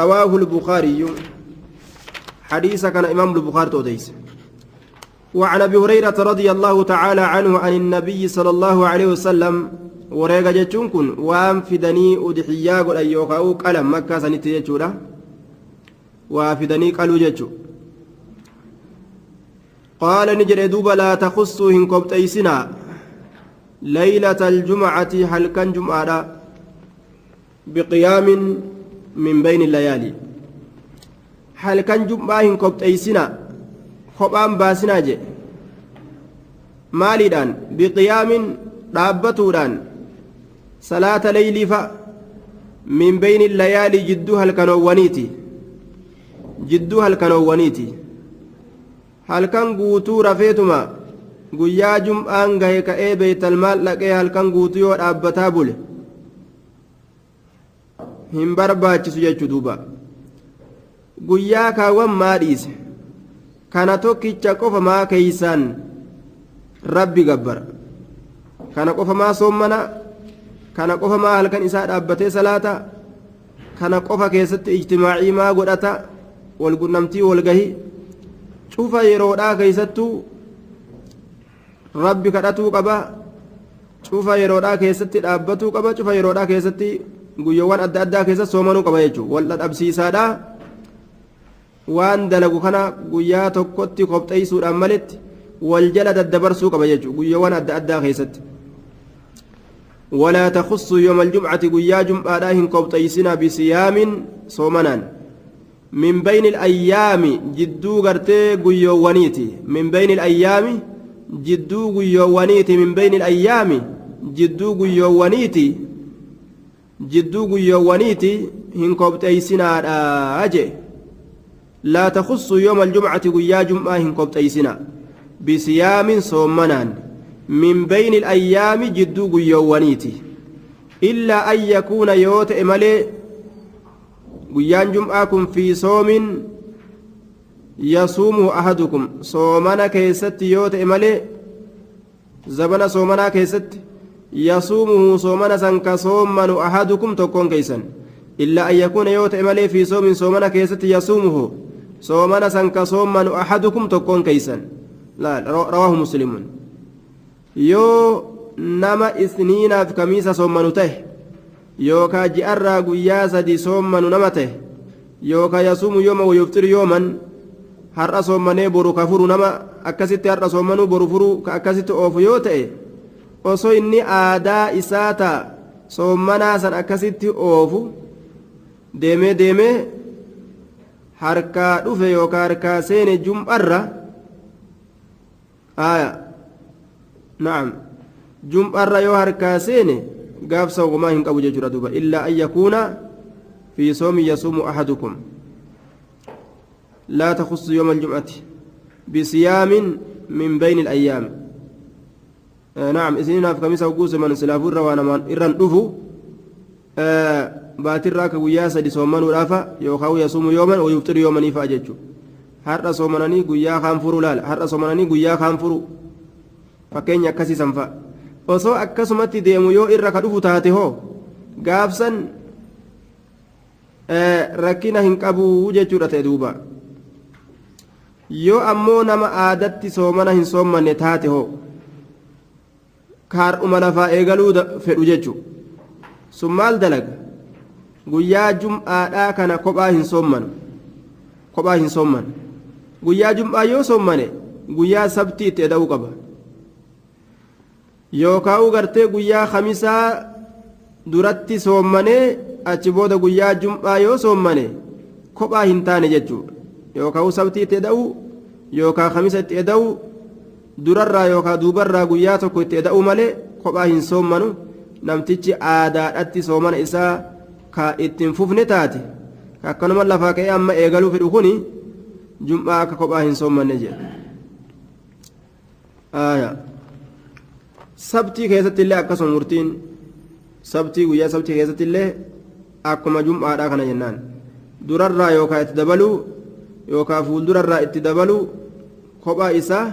rawaahu lbukaariyyu حديث كان إمام البخاري توديس وعن أبي هريرة رضي الله تعالى عنه عن النبي صلى الله عليه وسلم وريغا جتشون كن وام فدني أدحيا قل أيوكاو قلم مكة سنتي جتشورا وفدني قالوا جتشو قال نجر دوبا لا تخصوا هنكم تيسنا ليلة الجمعة هل كان جمعة بقيام من بين الليالي هل كان جمعة هنكم تيسنا خبام باسنا جي مالدان بقيام dhaabbatuudhaan salaata leeyliifa min bayni layaali jidduu halkanoowwaniiti halkan guutuu rafeetuma guyyaa jum'aan gahe ka'ee beeytalmaal dhaqee halkan guutuu yoo dhaabbataa bule hin barbaachisu jechuu duuba guyyaa kaawwan maa dhiise kana tokkicha qofa maa keeysaan rabbi gabbara kana qofa maa soommana kana qofa maa halkan isaa dhaabbatee salaata kana qofa keessatti ijtimaacii maa godhata walqunnamtii walgahii cufa yeroodhaa keeysattuu rabbi kadhatuu qaba cufa yeroodhaa keessatti dhaabbatuu qaba cufa yeroodhaa keessatti guyyoowwan adda addaa keessatti soomanuu qaba jechuudha wal dhadhabsiisaadha waan dalagu kana guyyaa tokkotti qopheessuudhaan maletti wal jala daddabarsuu qaba jechuudha guyyoowwan adda addaa keessatti ولا تخص يوم الجمعة قيا جمعة هن قبطيسنا بصيام صومنا من بين الأيام جدو غرتي قيو ونيتي من بين الأيام جدو قيو ونيتي من بين الأيام جدو قيو ونيتي جدو قيو ونيتي هن قبطيسنا أجي لا تخص يوم الجمعة قيا جمعة هن قبطيسنا بصيام صومنا من بين الأيام جدو قيوانيتي إلا أن يكون يوت إمالي قيان جمعكم في صوم يصومه أحدكم صومنا كيست يوت إمالي زبنا صومنا كيست يصومه صومنا سنك صومن أحدكم تكون كيسا إلا أن يكون يوت إمالي في صوم صومنا كيست يصومه صومنا سنك صومن أحدكم تكون كيسا لا رواه مسلم yoo nama isniinaaf kamiisa soommanu ta'e يوكا جئرا قياسة دي صومن نمته يوكا يصوم يوما ويفطر يوما har'a soommanee boru ka furu nama akkasitti har'a soommanuu boru furu ka akkasitti oofu yoo ta'e osoo inni aadaa isaa ta'a soommanaa san akkasitti oofu deemee harkaa dhufe yookaan harkaa seene jum'arra na'am jum'arra yoo harkaa seene gaafsa ogumaa hin qabu jechuudha duuba illaa an yakuuna fi soomin yasuumu ahadukum لا تخص يوم الجمعة بصيام من بين الأيام نعم إسنين في كميسة وقوس من سلافور وانا من إران دفو باتر راك قياسة دي صومان ورافا يوخاو يصوم يوما ويفطر يوما يفاججو har'a soomananii guyyaa kaan furu laala har'a soomananii guyyaa kaan furu fakkeenya akkasii sanfa osoo akkasumatti deemu yoo irra ka dhufu taate hoo gaafsan rakkina hin qabu jechuudha ta'e duuba yoo ammoo nama aadatti soomana hin soommanne taate hoo kaar'uma lafaa eegaluu fedhu jechu sun maal dalaga guyyaa jum'aadhaa kana kophaa hin soomman guyyaa jum'aa yoo soommane guyyaa sabtii itti eda'uu qaba yookaan gartee guyyaa khamisaa duratti soommanee achi booda guyyaa jum'aa yoo soommane kophaa hin taane jechuudha yookaan sabtii itti eda'uu yookaan khamisa itti eda'uu durarraa yookaan duubarraa guyyaa tokko itti eda'uu malee kophaa hin soommanu namtichi aadaadhaatti soomana isaa ka ittiin fufne taate akkanuma lafaa ka'ee amma eegaluu fedhu kuni jum'aa akka kophaa hin soommanne jedha sabtii keessatti illee akkasuma murtiin sabtii guyyaa sabtii keessatti illee akkuma jum'aadhaa kana jennaan durarraa yookaan itti dabaluu yookaan fuuldurarraa itti dabaluu kophaa isaa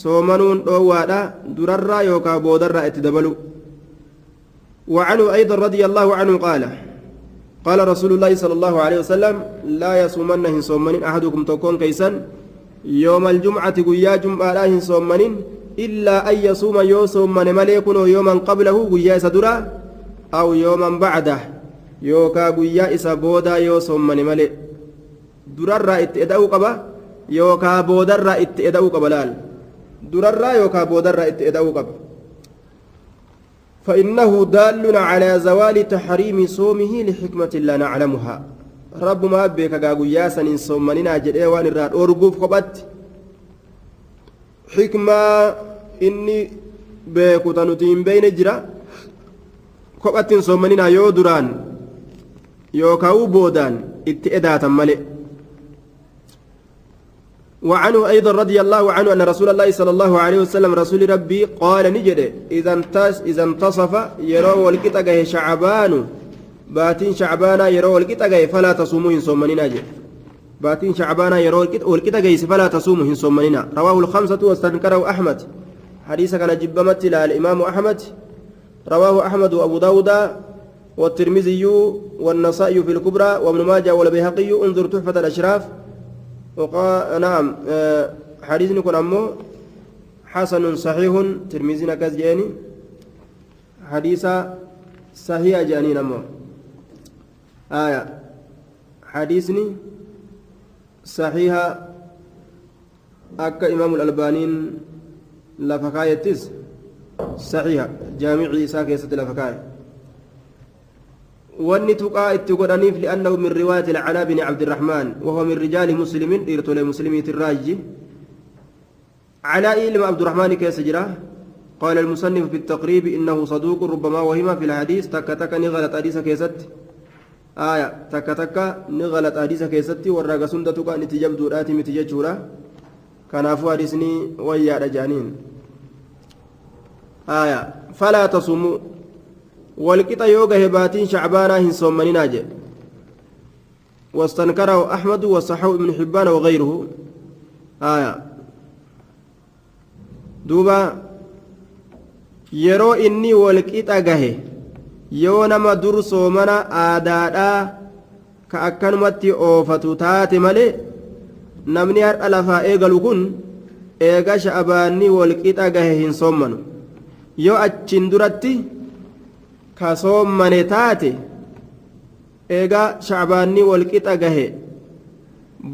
soomanuun dhoowwaadha durarraa yookaan boodarraa itti dabaluu وعنه أيضا رضي الله عنه قال رسول الله صلى الله عليه وسلم لا يصومن صومن أحدكم تكون كيسا يوم الجمعة قيا جمعة لا صومن إلا أن يصوم يوصوم من مليكن يوما قبله قيا سدرا أو يوما بعده يوكا قيا إسابودا يوصوم من مليك درر اتئدأو قبا يوكا بودر اتئدأو قبلال درر يوكا بودر اتئدأو قبا فإنه دال على زوال تحريم صومه لحكمة لا نعلمها رب ما بك قاقوا سن صومننا جدئ وان الراد أرقوف قبت حكمة إني بك تنتين بين جرا قبت صومننا يو دران يو كاو بودان اتئداتا ملئ وعنه أيضا رضي الله عنه أن رسول الله صلى الله عليه وسلم رسول ربي قال نجد إذا انتصف يروا الكتاقه شعبان باتين شعبانا يروا الكتاقه فلا تصوموا صومننا باتين شعبانا يروا الكتاقه فلا تصوموا صومننا رواه الخمسة واستنكره أحمد حديث كان جبمت الإمام أحمد رواه أحمد وأبو داود والترمذي والنسائي في الكبرى وابن ماجه والبيهقي انظر تحفة الأشراف نعم حديث نكون أمه حسن صحيح ترمذينا كزجاني حديث صحيح جانين أمه حديثني صحيح أكا إمام الألبانين لفكايتس صحيح جامع عيسى كيسة لفكاية واني تقا اتقرانيف لأنه من رواية العلاء بن عبد الرحمن وهو من رجال مسلمين إرتول مسلمية الراجي علاء لما عبد الرحمن كيسجرة قال المصنف في التقريب إنه صدوق ربما وهم في الحديث تكتك نغلت حديث كيست تكتك نغلت حديث كيست والراقة سندتك نتجب دورات متججورة كنافو حديثني ويا رجانين فلا تصوموا والقطع يوغا هباتين شعبانا هن صومننا جي واستنكره أحمد وصححه ابن حبان وغيره دوبا يرو إني والقطع غه يونما در صومنا آدادا كأكنمتي أوفتو تاتي ملي نمني هر ألفا إيغلو كن إيغا شعباني والقطع غه هن صومنو يو أجن درتي كصومن تاتي إيغا شعباني والقطة جهه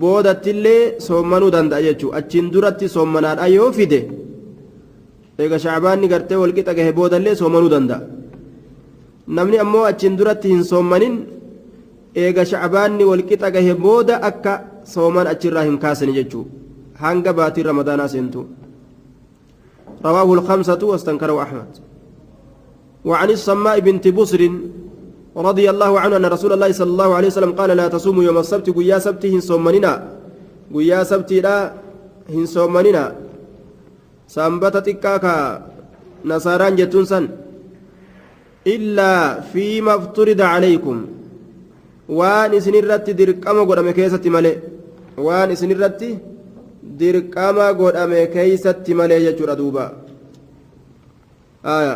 boodattillee soommanuu danda'a jechuudha achiin duratti soommanaan yoo fide eega shacbaanni gartee walqixa gahe boodallee soommanuu danda'a namni ammoo achiin duratti hin soommanin eega shacbaanni walqixa gahe booda akka sooman achirraa hin kaasani jechuudha hanga baatii ramadaanaa seentu رواه الخمسة واستنكره أحمد وعن الصماء بنت بصر رضي الله عنه أن رسول الله صلى الله عليه وسلم قال لا تصوموا يوم السبت قيا سبت هنصومننا قيا سبت لا هنصومننا سنبتتك نصاران جتونسا إلا فيما افترض عليكم وان سنرت درقما قدام كيسة ملئ وان سنرت درقما قدام كيسة ملئ يجور دوبا آية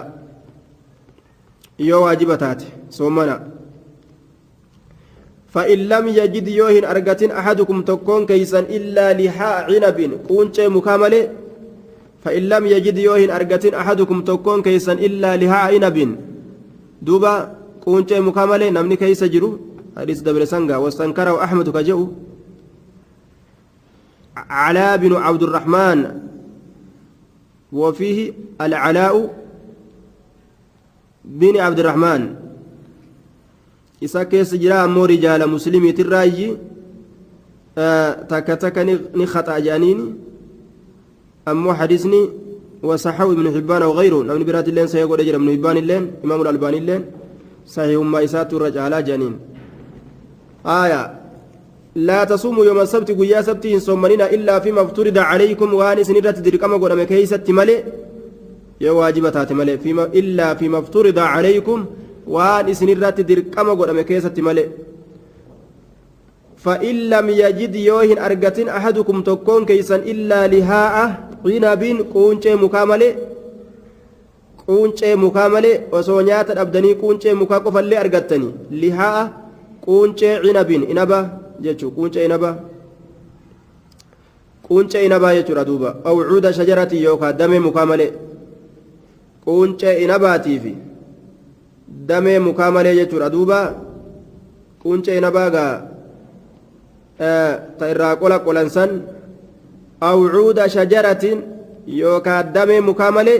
يو واجبتات صومنا فإن لم يجد يوهن أرقتين أحدكم تكون كيسا إلا لحاء عنب كونش مكاملة فإن لم يجد يوهن أرقتين أحدكم تكون كيسا إلا لحاء عنب دوبا كونش مكاملة نمني كيس جرو حديث دبر سنغا واستنكره أحمد كجو علاء بن عبد الرحمن وفيه العلاء بن عبد الرحمن إسا كيس جرا أمو رجال مسلمي تراجي تكا تكا نخطأ جانيني أمو حديثني وصحو ابن حبان وغيره نمن برات اللين سيقول أجر ابن حبان اللين إمام الألباني اللين صحيح ما إسات الرجال جانين آية لا تصوموا يوم السبت قيا سبت صومنين إلا فيما افترض عليكم واني سنرة تدركما قول مكيسة ملئ يا واجبات ملئ فيما إلا فيما افترض عليكم واني سنرة تدركما قول مكيسة ملئ فإن لم يجد يوهن أرقتين أحدكم تكون كيسا إلا لهاء عنب كونشي مكاملة كونشي مكاملة وسونيات الأبداني كونشي مكاكفا اللي أرقتني لهاء كونشي عنب إنبا جتشو كونشي إنبا كونشي إنبا يجو ردوبا أو عود شجرة يوكا دم مكاملة كونشي إنباتي في دم مكاملة يجو ردوبا كونشي إنبا تيرا قولا قولانسان أو عود شجرة يوكا دم مكاملة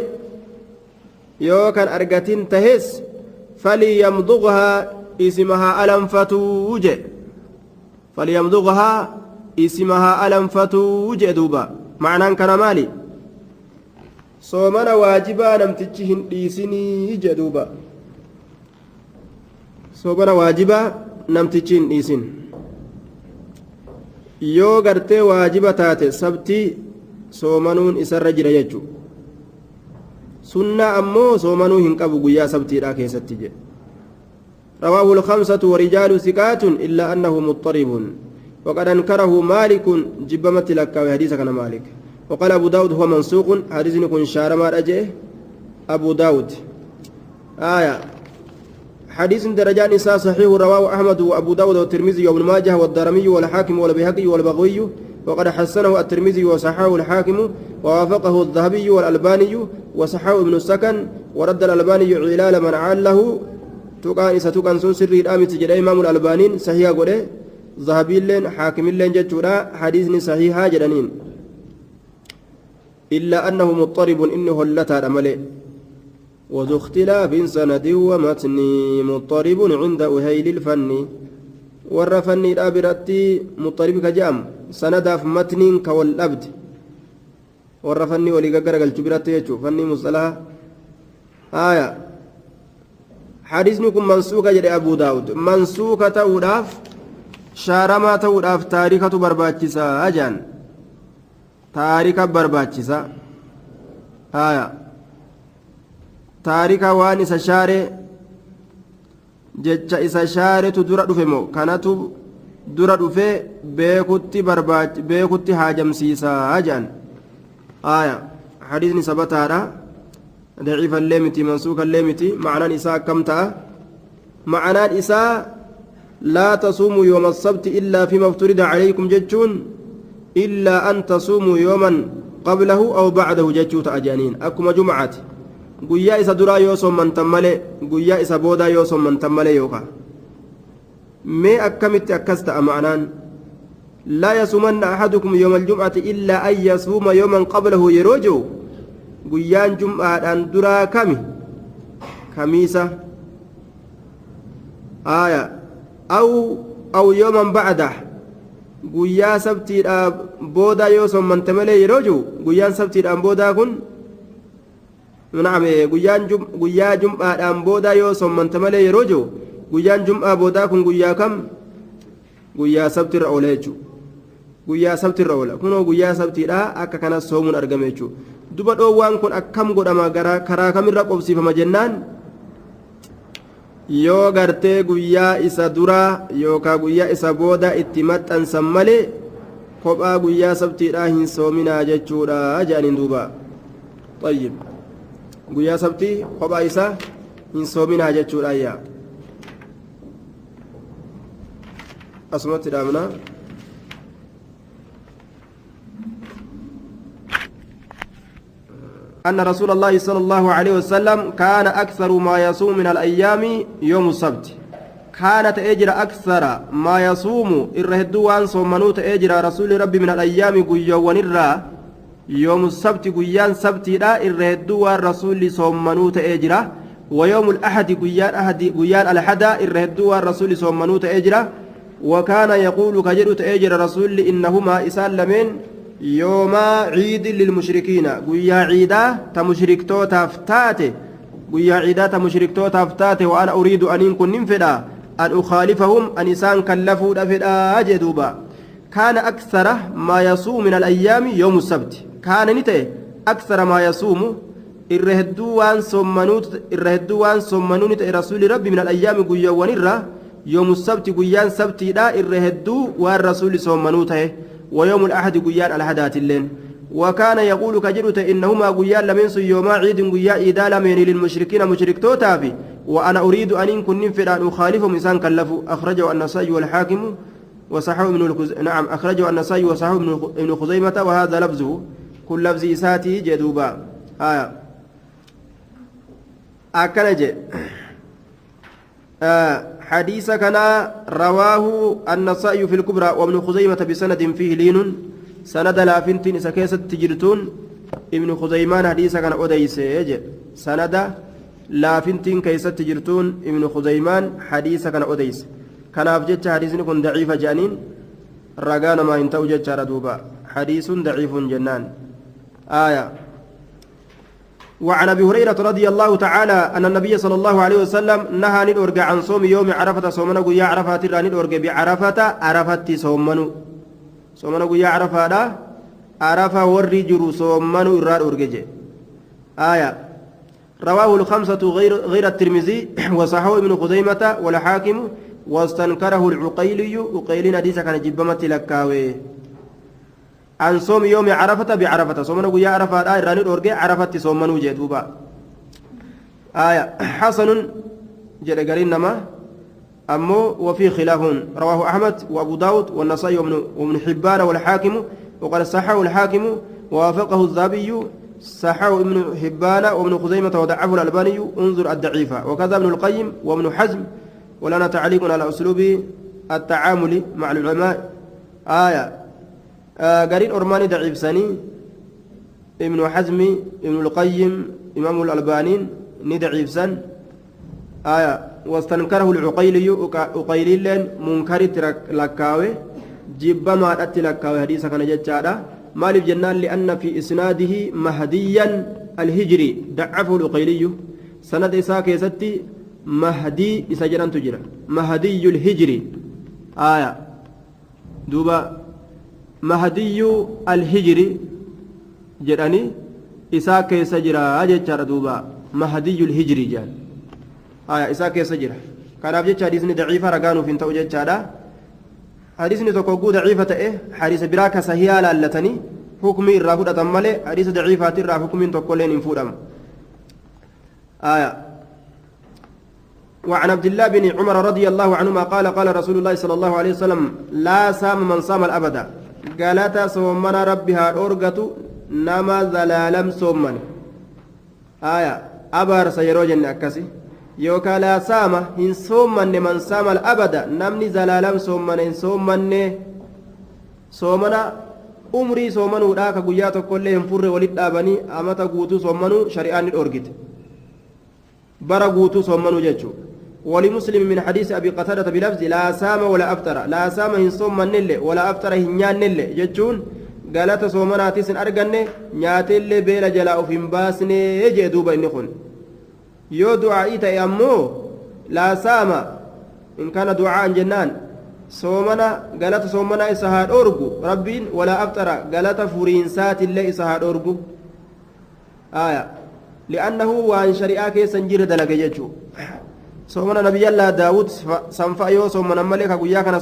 يوكا أرقتين تهس فليمضغها اسمها ألنفتوج فليمضغها اسمها ألنفتوج دوبا معنى كان مالي صومنا واجبا نمتجهن إيسيني جدوبا صومنا واجبا نمتجهن إيسين yoo gartee waajiba taate sabtii soomanuun isarra jira jechuudha sunnaa ammoo soomanuu hin qabu guyyaa sabtiidhaa keessatti jedhe رواه الخمسة ورجال ثقات إلا أنه مضطرب وقد أنكره مالك جبمت لك وحديث كان مالك وقال أبو داود هو منسوق حديث يكون شارما رجعه أبو داود آية حديث درجان إساء صحيح رواه أحمد وأبو داود والترمذي وابن ماجه والدارمي والحاكم والبيهقي والبغوي وقد حسنه الترمذي وصححه الحاكم ووافقه الذهبي والألباني وصححه ابن السكن ورد الألباني علال من عاله تقان إسا تقان سن سري الآمت جل إمام الألبانين صحيح قوله ذهبي لين حاكم لين جتورا حديث صحيحا جلنين إلا أنه مضطرب إنه اللتا رمله وذو اختلاف سند ومتن مضطرب عند أهيل الفن والرفن الأبرتي مضطرب كجام سند في متن كوالأبد والرفن ولقاقر الجبرات يجو فني مصطلح آية حديثنكم منسوكة جري أبو داود منسوكة توداف شارما توداف تاريخة برباچسا أجان تاريخة برباچسا آية taarika waan isa shaare jecha isa shaaretu dura dhufe moo kanatu dura dhufe beekutti haajamsiisaa jedhan aya hadiisni sabataadha daciifa illee miti mansuuka illee miti ma'anaan isaa akkam ta'a ma'anaan isaa laa tasuumuu yooma asabti illaa fima ifturida calaykum jechuun illaa an tasuumuu yooman qablahu aw bacdahu jechuu ta'a jedhaniin akkuma jumcati guyyaa isa duraa yoo soommantan malee guyyaa isa boodaa yoo soommantan malee yookaan mee akkamitti akkas ta'a ma'anaan laa yasuumanna ahadukum yooma aljum'ati illaa an yasuuma yooman qablahu yeroo jiru guyyaan jum'aadhaan duraa kami kamiisa aaya aw yooman ba'dah guyyaa sabtiidhaa boodaa yoo soommante malee yeroo jiru guyyaan sabtiidhaan boodaa kun guyyaa jum'aadhaan boodaa yoo soommante malee yeroo jiru guyyaan jum'aa boodaa kun guyyaa kam guyyaa sabtirra oola jechuudha guyyaa sabtirra oola kunoo guyyaa sabtiidhaa akka kanas soomuun argame jechuudha duba dhoowwaan kun akkam godhama karaa kamirra qobsiifama jennaan yoo gartee guyyaa isa duraa yookaan guyyaa isa booda itti maxxansan malee kophaa guyyaa sabtiidhaa hin soominaa jechuudha jedhaniin duuba tayyib guyyaa sabtii kophaa isaa hin soominaa jechuudha yaa asumatti dhaabna أن رسول الله صلى الله عليه وسلم كان أكثر ما يصوم من الأيام يوم السبت كانت أجر أكثر ما يصوم الرهدوان صومنوت أجر رسول ربي من الأيام قيوان الرا يوم السبت قيان سبت لا الرهدوان رسول صومنوت أجر ويوم الأحد قيان الأحد الرهدوان رسول صومنوت أجر وكان يقول كجرت أجر رسول إنهما إسالمين يوم عيد للمشركين قويا عيدا تمشركتو تفتاته قويا عيدا تمشركتو تفتاته وأنا أريد أن يكون ننفدا أن أخالفهم أن إسان كلفوا دفدا أجدوبا كان أكثر ما يصوم من الأيام يوم السبت كان نته أكثر ما يصوم الرهدوان صمنونت رسول ربي من الأيام قويا ونرى يوم السبت قويان سبت لا الرهدو والرسول صمنوته ويوم الأحد قيان الحدات اللين وكان يقول كجرت إنهما قيان لمنس يوما عيد قيان إذا لمن للمشركين مشرك توتابي وأنا أريد أن يكون ننفر أن أخالفهم إنسان كلفوا أخرجه النسائي والحاكم وصححه نعم أخرجه النسائي وصححه ابن خزيمة وهذا لفظه كل لفظ إساتي جدوبا أكنج حديث كان رواه النسائي في الكبرى وابن خزيمة بسند فيه لين سند لافنتين سكيسة تجرتون ابن خزيمان حديث كان أديس سند لافنتين كيسة تجرتون ابن خزيمان حديث كان أديس كان أفجت حديث كن ضعيف جانين رقانا ما ينتو جتشار دوبا حديث ضعيف جنان آية وعن ابي هريره رضي الله تعالى ان النبي صلى الله عليه وسلم نهى ندورج عن صوم يوم عرفه صومنا يا عرفات راني دورج بعرفه عرفت صومنا يا عرفه عرفه وري جرو صومنا را دورج آية رواه الخمسة غير الترمذي وصححه ابن خزيمة والحاكم واستنكره العقيلي وقيلنا حديث كان جبمت لكاوي عن صوم يوم عرفة بعرفة صومنا ويا عرفة راني أورجع عرفة صومنا وجدوبا آية حسن جرجرين نما أمو وفي خلاف رواه أحمد وأبو داود والنسائي وابن حبان والحاكم وقال صححه الحاكم ووافقه الذهبي صححه ابن حبان وابن خزيمة وضعفه الألباني انظر الضعيفة وكذا ابن القيم وابن حزم ولنا تعليق على أسلوب التعامل مع العلماء آية قرين أرماني ضعيف سني ابن حزم ابن القيم إمام الألبانين ندعيف سن آية واستنكره العقيلي أقيلي لين منكر لكاوي جب ما أتت لكاوي حديثا كان جتشادا مالف جنان لأن في إسناده مهديا الهجري ضعفه العقيلي سند إساك يستي مهدي إساجران تجرى مهدي الهجري آية دوبا مهدي الهجري جراني إساك يسجرى أجتشار دوبا مهدي الهجري جان إساك يسجرى كان أبجتش حديثني ضعيفة رقانو في انتو جتشارا حديثني تقوقو ضعيفة حديث براك سهيا لالتني حكمي الرافود أتمالي حديث ضعيفة الرا حكمي تقولين انفودم وعن عبد الله بن عمر رضي الله عنهما قال قال رسول الله صلى الله عليه وسلم لا سام من صام الأبد قالت صومنا ربها أرقة نما زلالم صومن أبار سيروجن أكسي يوكا لا سامة إن صومن من سام الأبد نمني زلالم صومن إن صومن صومنا umrii soomanuudha ka guyyaa tokkollee hin furre walit dhaabanii amata guutuu soomanuu shari'aan ni dhorgite bara guutuu soomanuu jechuudha ولمسلم من حديث أبي قتادة بلفظ لا سام ولا أفطر لا سام هن صوم نل ولا أفطر هنيان نل جتون قالت صومنا تسن أرجنة نياتل بيلا جلاء في باسنة يجي دوبا إنخون يو دعائي تيامو لا سام إن كان دعاء جنان صومنا قالت صومنا إسهاد أورجو ربين ولا أفطر قالت فرينسات الله إسهاد أورجو آية لأنه وان شريعة سنجير دلق يجو صومنا نبي الله داود سنفع يو صومنا ملك قويا كان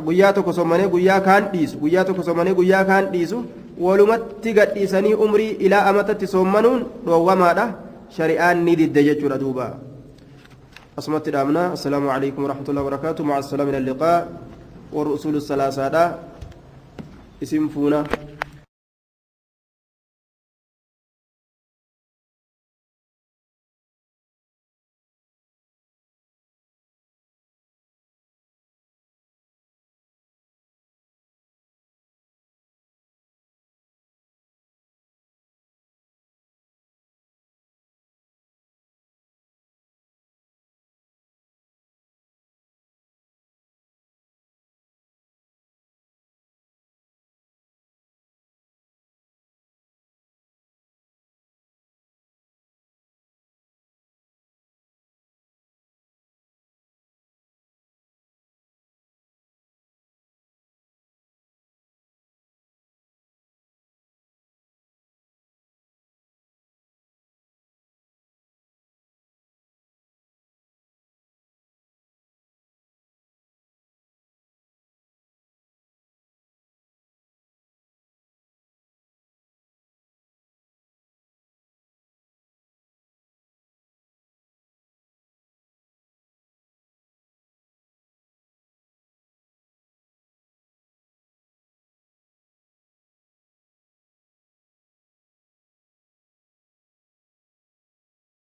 قويا تكو صومنا قويا كان ديس قويا تكو صومنا قويا كان ديسو ولمت تقد إساني أمري إلى أمتت صومنون وما ده شريعة ندد يجو ردوبا أصمت الأمنا السلام عليكم ورحمة الله وبركاته مع السلام إلى اللقاء والرسول الثلاثة اسم فونا